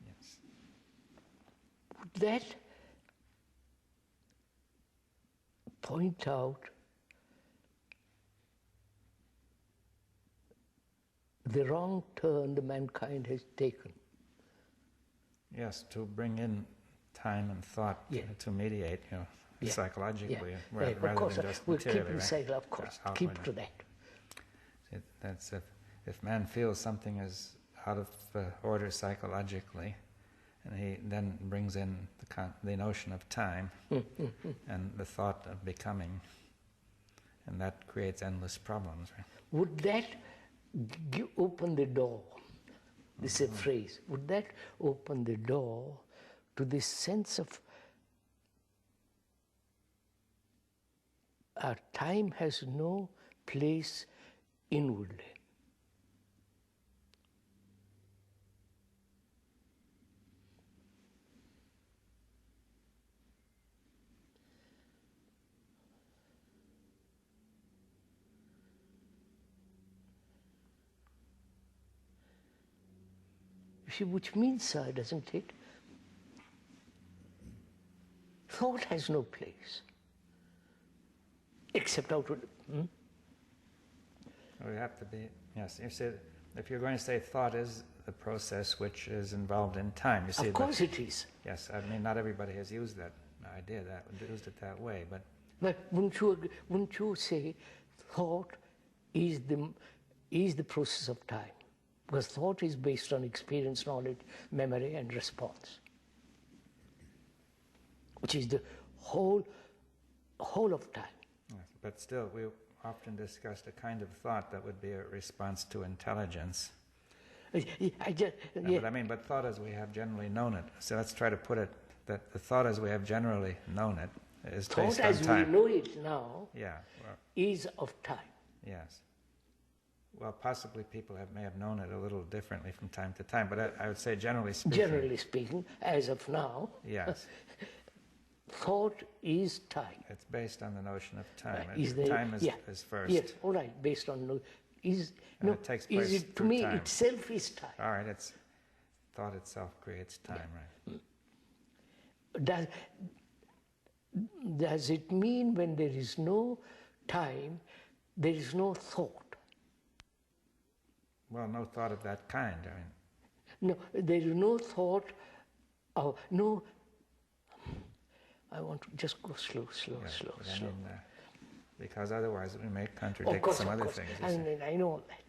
Yes. Would that point out the wrong turn the mankind has taken? Yes, to bring in time and thought to mediate, psychologically, rather than just materially, right? Of course, keep to that. That's if man feels something is out of order psychologically, and he then brings in the notion of time and the thought of becoming, and that creates endless problems, right? Would that open the door? This is a phrase. Would that open the door to this sense of time has no place inwardly? You see, which means, doesn't it? Thought has no place, except outward. We have to be, yes, you said, if you're going to say thought is the process which is involved in time, you see. Of course it is. Yes, I mean, not everybody has used that idea, used it that way, but... But wouldn't you say thought is the process of time? Because thought is based on experience, knowledge, memory, and response, which is the whole of time. Yes, but still, we often discussed a kind of thought that would be a response to intelligence. But thought as we have generally known it. So let's try to put it that the thought as we have generally known it is thought based on time. Thought as we know it now is of time. Yes. Well, possibly people may have known it a little differently from time to time, but I would say generally speaking. Generally speaking, as of now. Yes. Thought is time. It's based on the notion of time. Time is first. Yes, all right, based on it takes place is it to me time. Itself is time. All right, thought itself creates time, right? Does it mean when there is no time, there is no thought? Well, no thought of that kind. No, there is no thought. No. I want to just go slow. I mean, because otherwise we may contradict some other things. I know that.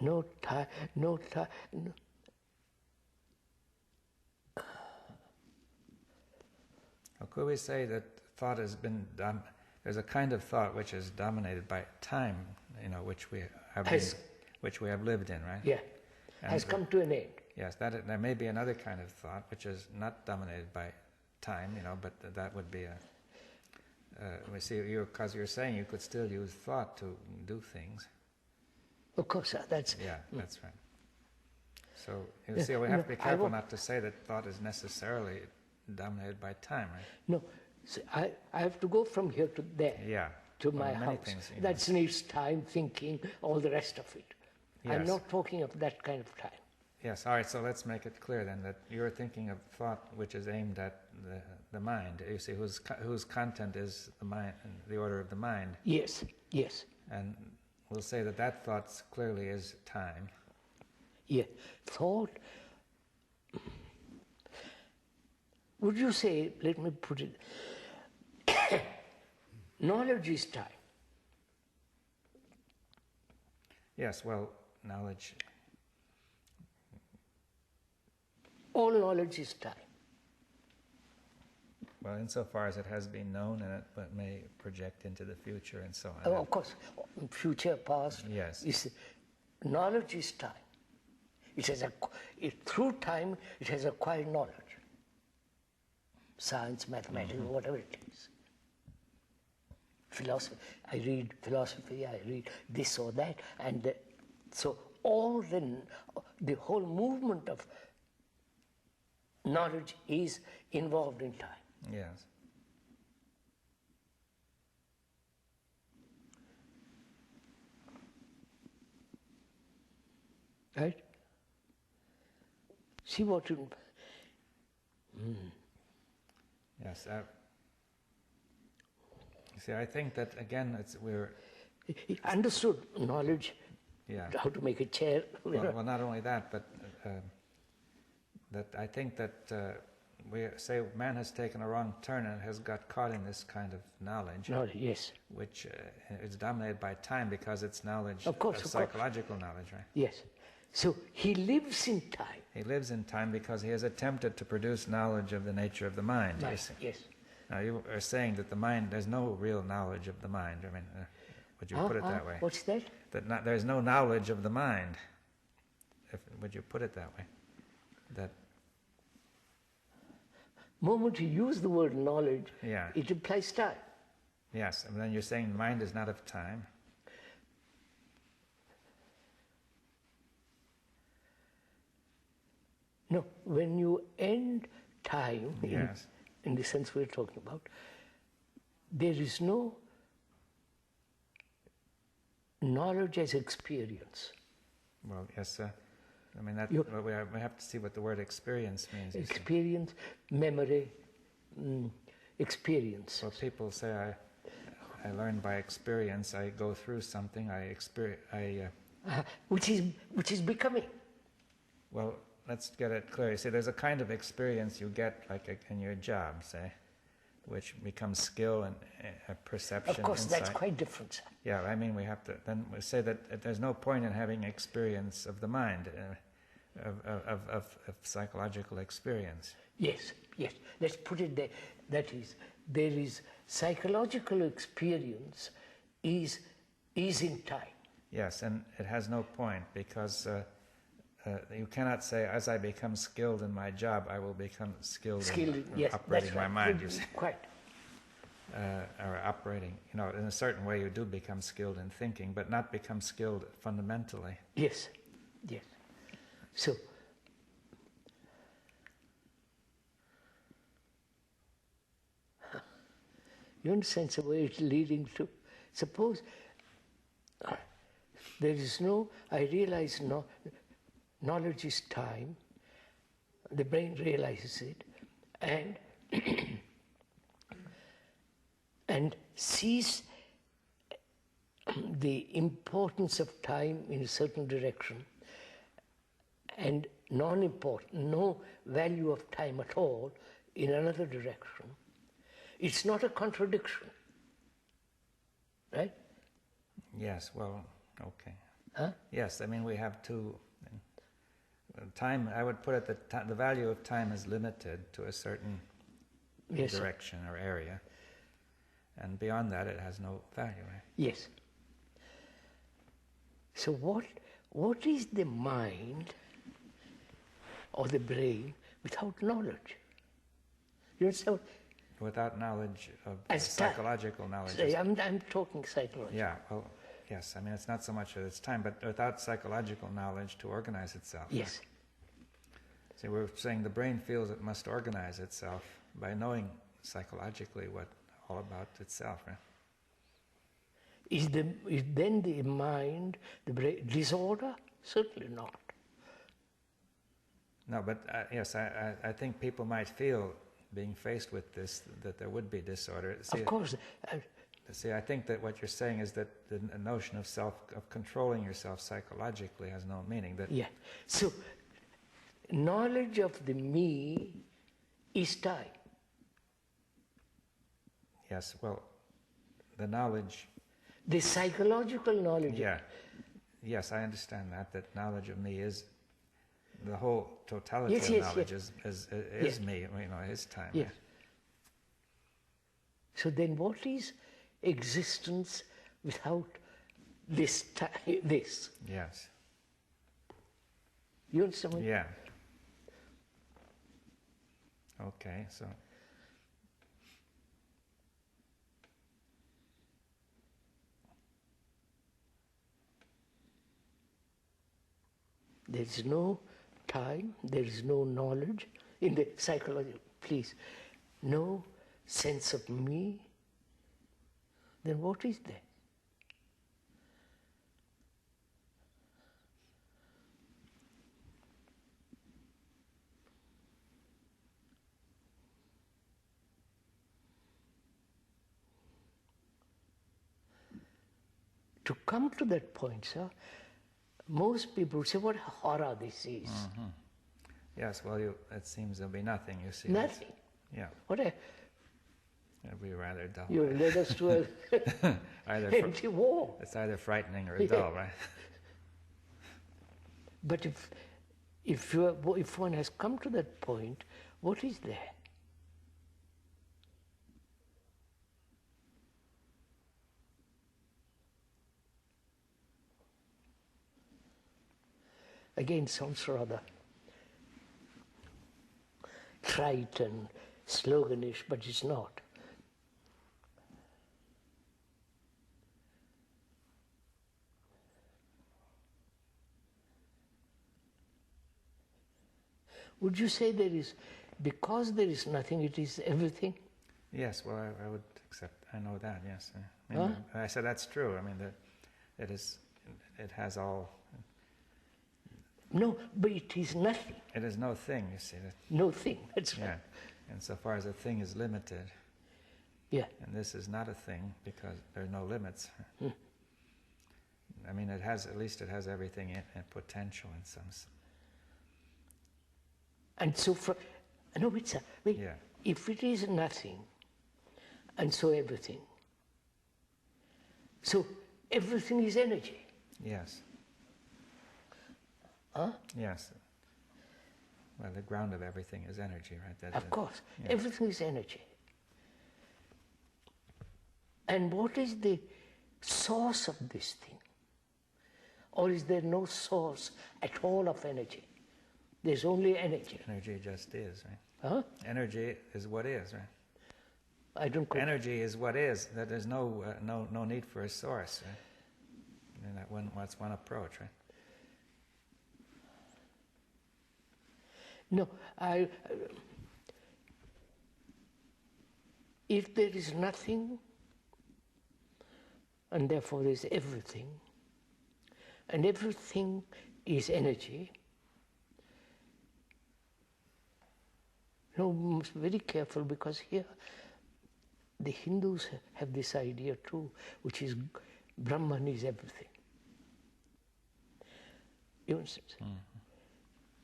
No time. No. Well, could we say that thought has been there's a kind of thought which is dominated by time, which we have lived in, right? Yeah, and has come to an end. Yes, there may be another kind of thought which is not dominated by time, but that would be we see, because you're saying you could still use thought to do things. Of course, that's... Yeah, that's right. So, you see, we have to be careful not to say that thought is necessarily dominated by time, right? No, so I have to go from here to there. Yeah. To my house. Things, that needs time, thinking, all the rest of it. Yes. I'm not talking of that kind of time. Yes, all right, so let's make it clear then that you're thinking of thought which is aimed at the mind. You see, whose content is the mind, the order of the mind. Yes, yes. And we'll say that thought clearly is time. Yeah, thought. Would you say, let me put it, knowledge is time? Yes, well, knowledge. All knowledge is time. Well, insofar as it has been known and it may project into the future and so on. Oh, of course, future, past. Yes. Knowledge is time. Through time, it has acquired knowledge. Science, mathematics, whatever it is. Philosophy, I read philosophy, I read this or that, and so all the whole movement of knowledge is involved in time. Yes. Right? See what you... Yes. You see, I think that again, we're... He understood knowledge, yeah. How to make a chair. Well, not only that, but that I think that we say man has taken a wrong turn and has got caught in this kind of knowledge. Knowledge, yes. Which is dominated by time because it's knowledge, of course, psychological knowledge, right? Yes. So he lives in time. He lives in time because he has attempted to produce knowledge of the nature of the mind. Yes, yes. Now you are saying that the mind, there's no real knowledge of the mind. I mean, would you put it that way? What's that? That there's no knowledge of the mind. Would you put it that way? That moment you use the word knowledge, yeah. It implies time. Yes, and then you're saying the mind is not of time. No, when you end time, yes. in the sense we're talking about, there is no knowledge as experience. Well, yes, I mean, we have to see what the word experience means. Experience, memory, experience. Well, people say, I learn by experience, I go through something, which is becoming. Well, let's get it clear. You see, there's a kind of experience you get, like in your job, say, which becomes skill and perception. Of course, insight. that's quite different, sir. Yeah, I mean, we have to then we say that there's no point in having experience of the mind, of psychological experience. Yes, yes. Let's put it there. That is, there is psychological experience is in time. Yes, and it has no point because you cannot say, as I become skilled in my job, I will become skilled in yes, operating that's my right. mind. You see. Quite. Or operating, in a certain way you do become skilled in thinking, but not become skilled fundamentally. Yes, yes. So, you understand the way it's leading to, suppose there is no, I realize knowledge is time, the brain realizes it, and sees the importance of time in a certain direction and non-important, no value of time at all in another direction. It's not a contradiction, right? Yes, well, okay. Huh? Yes, I mean we have two. Time, I would put it that the value of time is limited to a certain direction or area. And beyond that, it has no value, right? Yes. So what is the mind or the brain without knowledge? You understand? Without knowledge of psychological knowledge. I'm talking psychology. Yeah, well, yes. I mean, it's not so much that it's time, but without psychological knowledge to organize itself. Yes. See, we're saying the brain feels it must organize itself by knowing psychologically what all about itself, right? Is then the mind, the brain, disorder? Certainly not. No, but yes, I think people might feel being faced with this, that there would be disorder. Of course. See, I think that what you're saying is that the notion of of controlling yourself psychologically has no meaning. That yeah. So, knowledge of the me is time. Yes, well, the knowledge... The psychological knowledge. Yeah. Yes, I understand that knowledge of me is... The whole totality of knowledge is me, you know, is time. Yes. So then what is existence without this? This? Yes. You understand? Yeah. Okay, so... There is no time, there is no knowledge in the psychology, please, no sense of me, then what is there? To come to that point, sir, most people say, what horror this is. Mm-hmm. Yes, well, it seems there'll be nothing, you see. Nothing. Yeah. What a... It'll be rather dull. You led us to an empty wall. It's either frightening or dull, right? But if one has come to that point, what is there? Again, sounds rather trite and sloganish, but it's not. Would you say there is, because there is nothing, it is everything? Yes, well, I would accept, I know that, yes. I said that's true. I mean, that it has all... No, but it is nothing. It is no thing, you see. No thing, that's right. Yeah, and so far as a thing is limited, yeah, and this is not a thing because there are no limits. Hmm. I mean, at least it has everything in potential in some sense. And so, if it is nothing, and so everything is energy. Yes. Huh? Yes. Well, the ground of everything is energy, right? Of course, everything is energy. And what is the source of this thing? Or is there no source at all of energy? There's only energy. Energy just is, right? Huh? Energy is what is, right? I don't. Energy is what is. That there's no need for a source, right? And that's one approach, right? No, if there is nothing, and therefore there is everything, and everything is energy, no, we must be very careful, because here the Hindus have this idea too, which is Brahman is everything. You understand? Mm-hmm.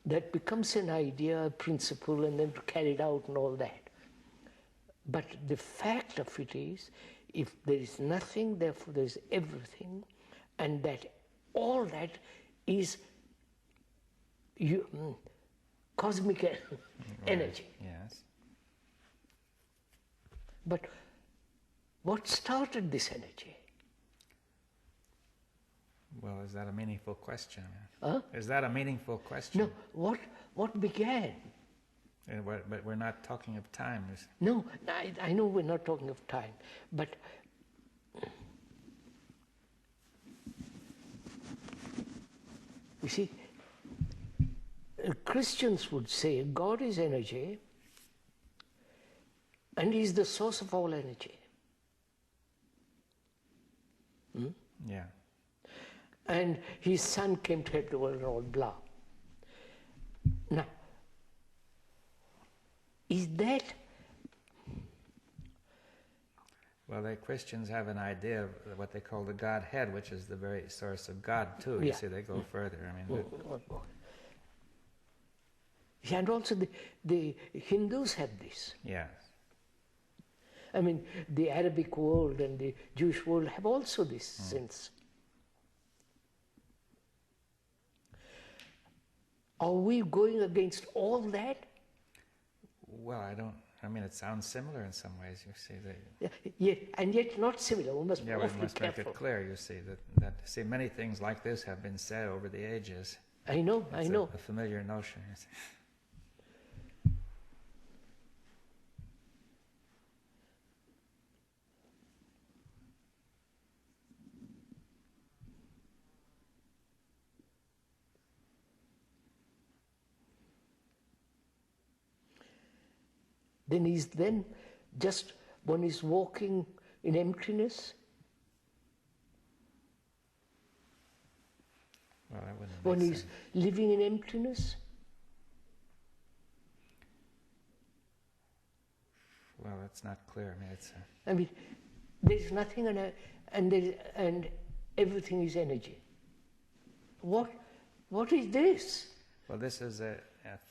That becomes an idea, a principle, and then carried out and all that. But the fact of it is, if there is nothing, therefore there is everything, and that all that is cosmic energy. Yes. But what started this energy? Well, is that a meaningful question? Huh? Is that a meaningful question? No, what began? But we're not talking of time. No, I know we're not talking of time, but you see, Christians would say God is energy and He is the source of all energy. Hmm? Yeah. And His Son came to help the world and all blah. Now, is that Well, the Christians have an idea of what they call the Godhead, which is the very source of God, too. You see, they go further. I mean, yeah, and also the Hindus have this. Yes. I mean, the Arabic world and the Jewish world have also this sense. Are we going against all that? Well, I mean, it sounds similar in some ways, you see. And yet not similar. We must be awfully we must careful. make it clear, you see, that see, many things like this have been said over the ages. I know. A familiar notion, you see. Then just one is walking in emptiness. Well, that wouldn't One make is sense. living in emptiness. Well, that's not clear. I mean, it's. I mean, there's nothing and everything is energy. What is this? Well, this is a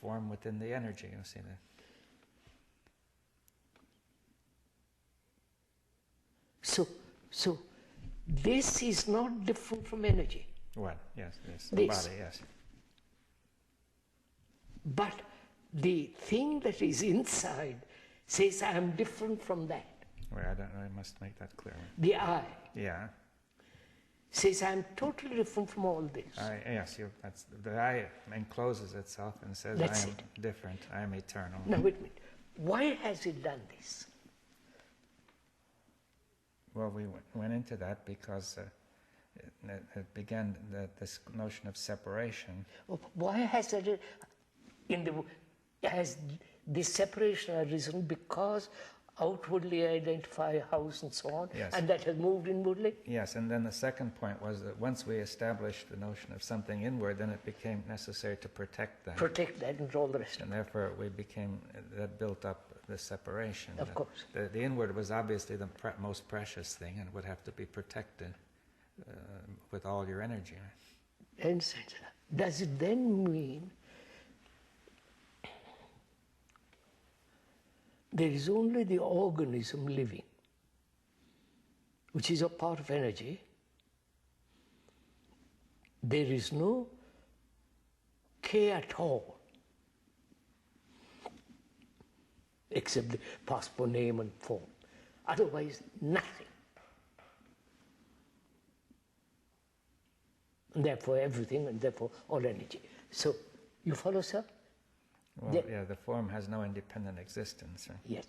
form within the energy. You see that. So this is not different from energy. What? Yes, the body, yes. But the thing that is inside says, I am different from that. Well, I don't know, I must make that clear. The I Yeah. says, I am totally different from all this. Yes, the I encloses itself and says, That's I am different, I am eternal. Now wait a minute. Why has it done this? Well, we went into that because it began this notion of separation. Why has it has this separation arisen? Because outwardly identify a house and so on, Yes. and that has moved inwardly? Yes, and then the second point was that once we established the notion of something inward, then it became necessary to protect that. Protect that and all the rest of And it. therefore that built up the separation. Of course. The inward was obviously the most precious thing and would have to be protected with all your energy. And does it then mean there is only the organism living, which is a part of energy? There is no K at all, except the passport name and form. Otherwise, nothing. And therefore everything, and therefore all energy. So, you follow, sir? Well, yeah, the form has no independent existence. Right? Yes.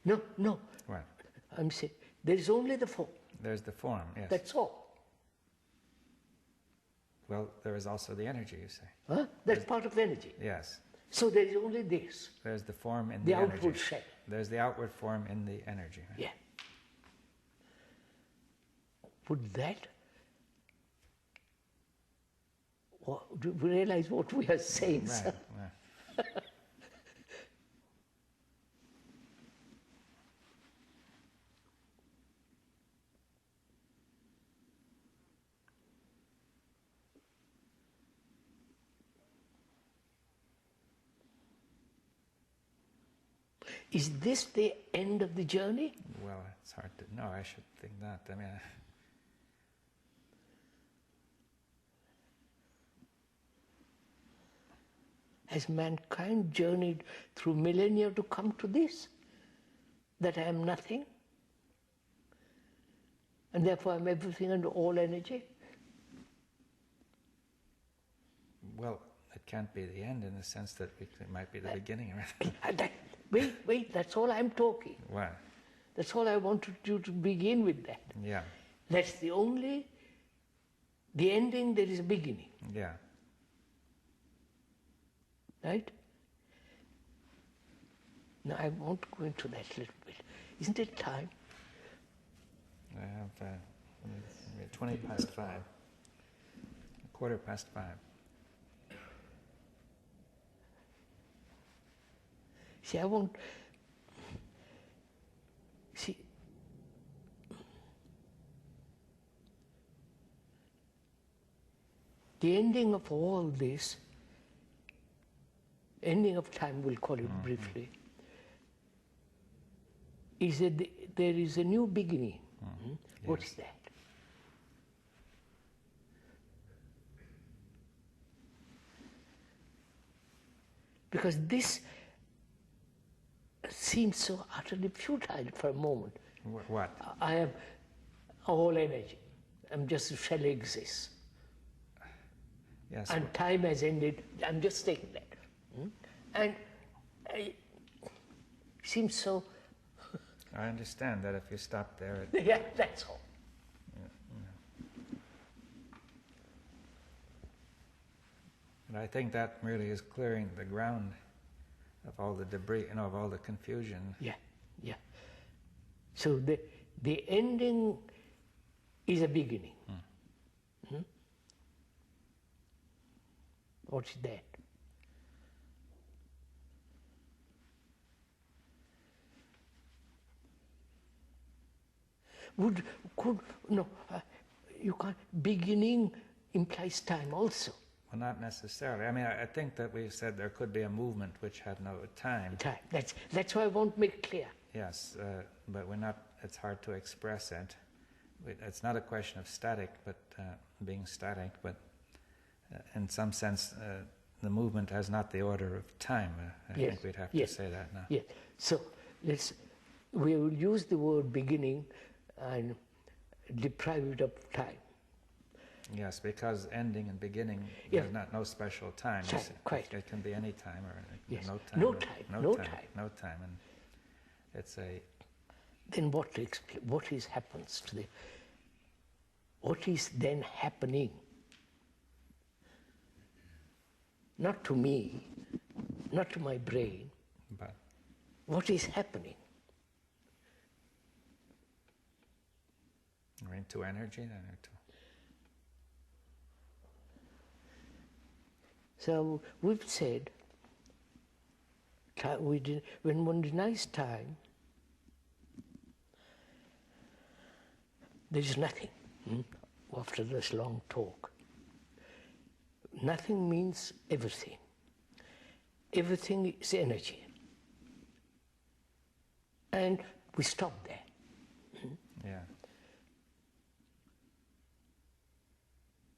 No. What? I'm saying there is only the form. There's the form, yes. That's all. Well, there is also the energy, you say. Huh? That's part of energy. Yes. So there is only this. There's the form in The the energy. outward shell. There's the outward form in the energy. Right? Yeah. Would that... do you realize what we are saying, sir? Right. Is this the end of the journey? Well, it's hard to know. I should think that. I mean, Has mankind journeyed through millennia to come to this? That I am nothing? And therefore I am everything and all energy? well, it can't be the end in the sense that it might be the beginning. Wait, that's all I'm talking. What? That's all I wanted you to begin with that. Yeah. That's the ending, there is a beginning. Yeah. Right? Now I want to go into that a little bit. Isn't it time? I have 20 past 5. 5:15. See, I want... the ending of all this, ending of time, we'll call it briefly, is that there is a new beginning. Yes. What is that? Because this seems so utterly futile for a moment. What? I am all energy. I'm just a shall exist. Yes. And time has ended. I'm just taking that. And it seems so. I understand that if you stop there, Yeah, that's all. And I think that really is clearing the ground of all the debris, of all the confusion. Yeah, yeah. So the ending is a beginning. What's that? You can't. Beginning implies time also. Well, not necessarily. I mean, I think that we've said there could be a movement which had no time. Time. That's why I want to make clear. Yes, but we're not. It's hard to express it. It's not a question of static, but being static. But in some sense, the movement has not the order of time. I think we'd have to say that now. Yes. So we will use the word beginning and deprive it of time. Yes, because ending and beginning Yeah. there's no special time. Quite. It can be any time or Yes. no time. No time. No time, and it's a. Then what happens to the? What is then happening? Not to me, not to my brain. But what is happening? Or into energy, then, or to. So we've said, when one denies time, there is nothing. After this long talk, nothing means everything. Everything is energy. And we stop there. Yeah.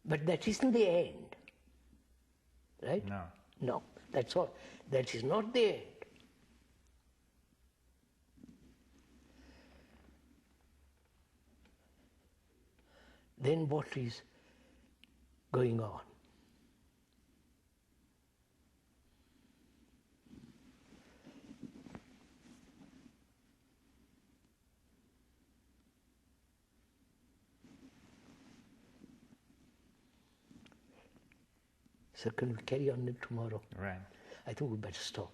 But that isn't the end. Right? No, that's all. That is not the end. Then what is going on? So can we carry on it tomorrow? Right. I think we better stop.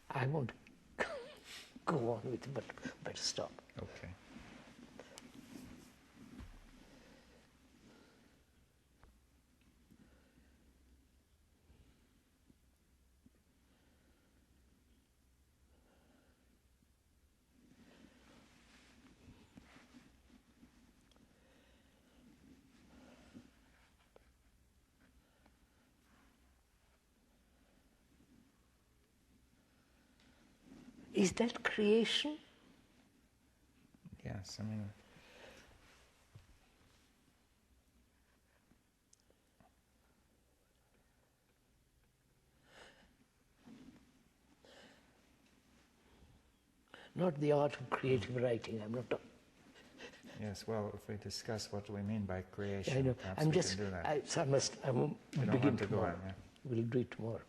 I won't go on with it, but better stop. Okay. Is that creation? Yes, I mean. Not the art of creative writing. I'm not. Yes, well, if we discuss what we mean by creation, I know. perhaps I'm we just. can do that. I won't We don't begin want to go tomorrow. on, yeah. We'll do it tomorrow.